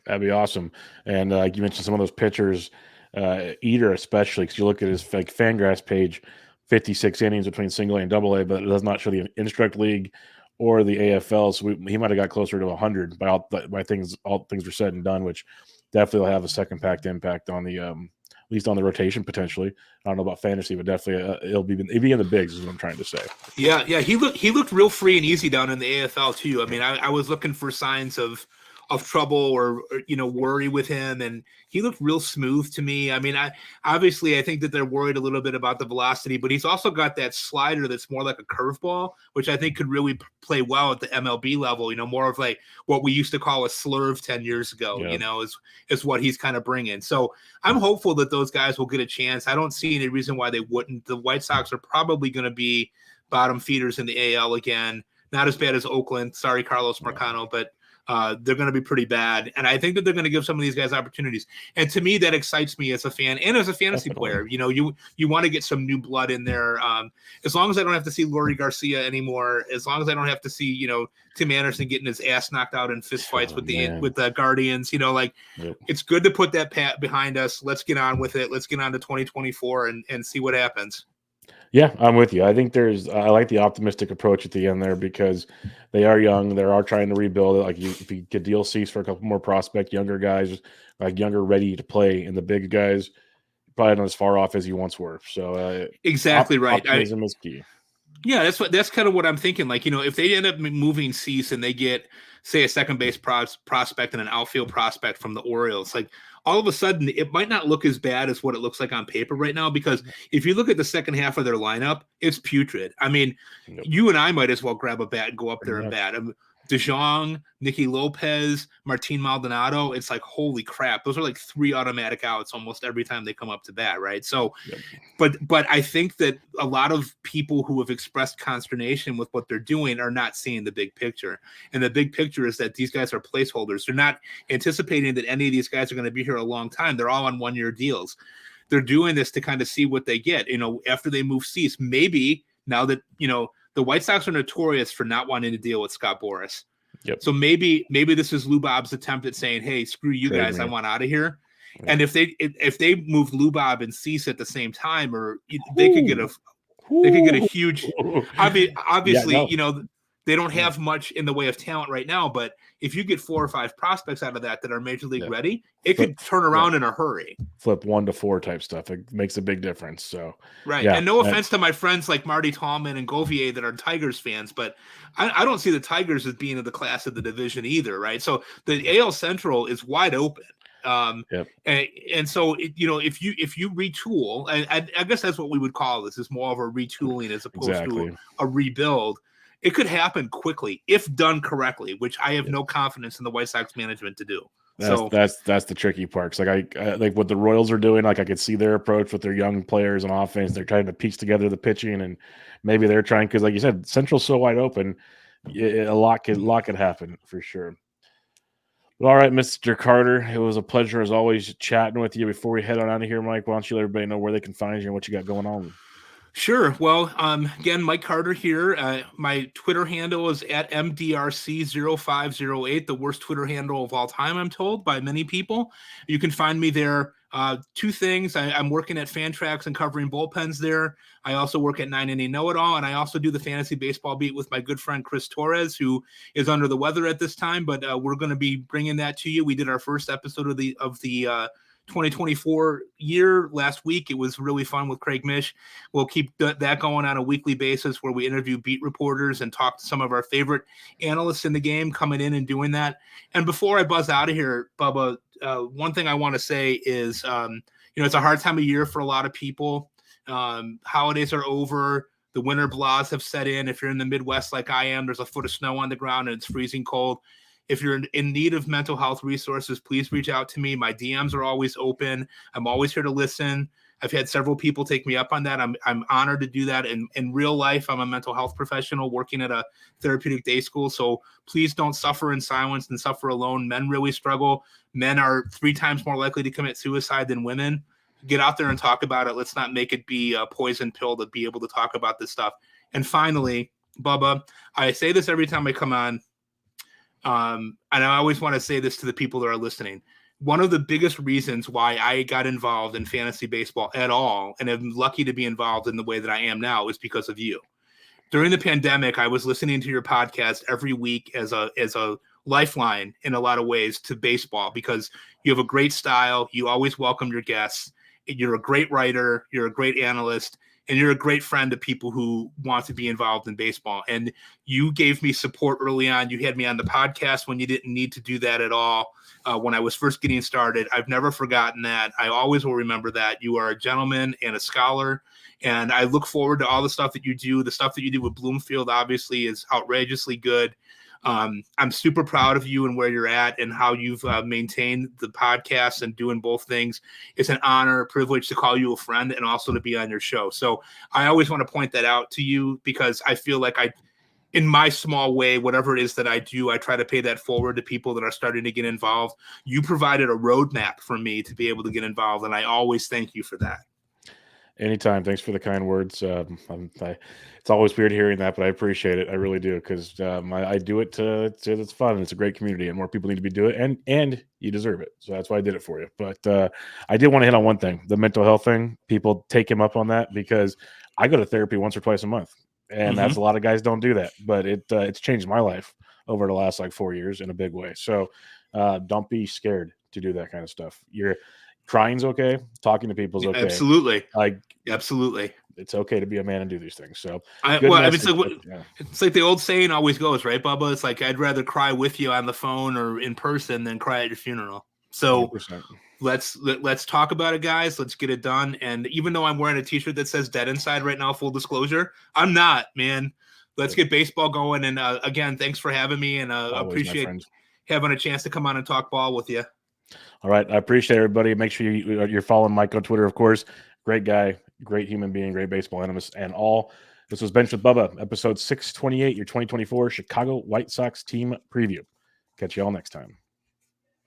That'd be awesome. And like you mentioned, some of those pitchers, Eater especially, because you look at his Fangraphs page, 56 innings between Single-A and Double-A, but it does not show the Instruct League or the AFL. So he might have got closer to 100 by all things were said and done, which definitely will have a second impact on the at least on the rotation potentially. I don't know about fantasy, but definitely it'll be in the bigs is what I'm trying to say. Yeah. He looked real free and easy down in the AFL too. I mean, I was looking for signs of trouble or worry with him, and he looked real smooth to me. I mean, I think that they're worried a little bit about the velocity, but he's also got that slider that's more like a curveball, which I think could really play well at the MLB level. More of like what we used to call a slurve 10 years ago. Yeah. Is what he's kind of bringing. So I'm hopeful that those guys will get a chance. I don't see any reason why they wouldn't. The White Sox are probably going to be bottom feeders in the AL again. Not as bad as Oakland. Sorry, Carlos Marcano, but they're going to be pretty bad. And I think that they're going to give some of these guys opportunities. And to me, that excites me as a fan and as a fantasy player. You want to get some new blood in there. As long as I don't have to see Lori Garcia anymore, as long as I don't have to see, Tim Anderson getting his ass knocked out in fist fights with the Guardians, It's good to put that pat behind us. Let's get on with it. Let's get on to 2024 and see what happens. Yeah, I'm with you. I think I like the optimistic approach at the end there because they are young. They are trying to rebuild it. Like if you get deal seats for a couple more younger guys, like younger, ready to play, and the big guys probably not as far off as you once were. So exactly right. Optimism is key. Yeah, that's kind of what I'm thinking. Like, if they end up moving Cease and they get, say, a second base prospect and an outfield prospect from the Orioles, like all of a sudden it might not look as bad as what it looks like on paper right now, because if you look at the second half of their lineup, it's putrid. I mean, you and I might as well grab a bat and go up there and bat. DeJong, Nicky Lopez, Martin Maldonado, it's like, holy crap. Those are like 3 automatic outs almost every time they come up to bat, right? So, but I think that a lot of people who have expressed consternation with what they're doing are not seeing the big picture. And the big picture is that these guys are placeholders. They're not anticipating that any of these guys are going to be here a long time. They're all on 1-year deals. They're doing this to kind of see what they get. After they move Cease, maybe now that, the White Sox are notorious for not wanting to deal with Scott Boras. Yep. So maybe this is Lou Bob's attempt at saying, "Hey, screw you guys, I want out of here." Yeah. And if they move Lou Bob and Cease at the same time, or they could get a huge. Obviously, They don't have much in the way of talent right now, but if you get 4 or 5 prospects out of that are major league ready, it could turn around in a hurry. Flip 1 to 4 type stuff. It makes a big difference. So right. And no offense to my friends like Marty Tallman and Govier that are Tigers fans, but I don't see the Tigers as being in the class of the division either, right? So the AL Central is wide open. And so if you retool, and I guess that's what we would call this, is more of a retooling as opposed to a rebuild. It could happen quickly if done correctly, which I have no confidence in the White Sox management to do. That's the tricky part. Like I like what the Royals are doing. Like I could see their approach with their young players on offense. They're trying to piece together the pitching, and maybe they're trying, because like you said, Central's so wide open, a lot could happen for sure. All right, Mr. Carter, it was a pleasure as always chatting with you. Before we head on out of here, Mike, why don't you let everybody know where they can find you and what you got going on? Sure. Well, again, Mike Carter here. My Twitter handle is at MDRC0508, the worst Twitter handle of all time, I'm told, by many people. You can find me there. 2 things. I'm working at Fantrax and covering bullpens there. I also work at 980 Know-It-All, and I also do the fantasy baseball beat with my good friend Chris Torres, who is under the weather at this time, but we're going to be bringing that to you. We did our first episode of the 2024 year last week. It was really fun with Craig Mish. We'll keep that going on a weekly basis, where we interview beat reporters and talk to some of our favorite analysts in the game coming in and doing that. And before I buzz out of here, Bubba, one thing I want to say is, it's a hard time of year for a lot of people. Holidays are over. The winter blahs have set in. If you're in the Midwest like I am, there's a foot of snow on the ground and it's freezing cold. If you're in need of mental health resources, please reach out to me. My DMs are always open. I'm always here to listen. I've had several people take me up on that. I'm honored to do that. In real life, I'm a mental health professional working at a therapeutic day school. So please don't suffer in silence and suffer alone. Men really struggle. Men are 3 times more likely to commit suicide than women. Get out there and talk about it. Let's not make it be a poison pill to be able to talk about this stuff. And finally, Bubba, I say this every time I come on. And I always want to say this to the people that are listening. One of the biggest reasons why I got involved in fantasy baseball at all, and am lucky to be involved in the way that I am now, is because of you. During the pandemic, I was listening to your podcast every week as a lifeline in a lot of ways to baseball, because you have a great style. You always welcome your guests. You're a great writer. You're a great analyst. And you're a great friend to people who want to be involved in baseball. And you gave me support early on. You had me on the podcast when you didn't need to do that at all. When I was first getting started, I've never forgotten that. I always will remember that. You are a gentleman and a scholar. And I look forward to all the stuff that you do. The stuff that you do with Bloomfield, obviously, is outrageously good. I'm super proud of you and where you're at and how you've maintained the podcast and doing both things. It's an honor, a privilege to call you a friend and also to be on your show. So I always want to point that out to you, because I feel like in my small way, whatever it is that I do, I try to pay that forward to people that are starting to get involved. You provided a roadmap for me to be able to get involved, and I always thank you for that. Anytime. Thanks for the kind words. It's always weird hearing that, but I appreciate it. I really do, because I do it it's fun. It's a great community, and more people need to be doing it, and you deserve it. So that's why I did it for you. But I did want to hit on one thing, the mental health thing. People take him up on that, because I go to therapy once or twice a month, and that's a lot of guys don't do that. But it's changed my life over the last 4 years in a big way. So don't be scared to do that kind of stuff. Crying's okay. Talking to people's okay. Absolutely. Absolutely. It's okay to be a man and do these things. So, it's like the old saying always goes, right, Bubba? It's like, I'd rather cry with you on the phone or in person than cry at your funeral. So 100%. Let's talk about it, guys. Let's get it done. And even though I'm wearing a t-shirt that says Dead Inside right now, full disclosure, I'm not, man. Let's get baseball going. And again, thanks for having me. And appreciate having a chance to come on and talk ball with you. All right. I appreciate everybody. Make sure you're following Mike on Twitter, of course. Great guy, great human being, great baseball analyst, and all. This was Bench with Bubba, episode 628, your 2024 Chicago White Sox team preview. Catch you all next time.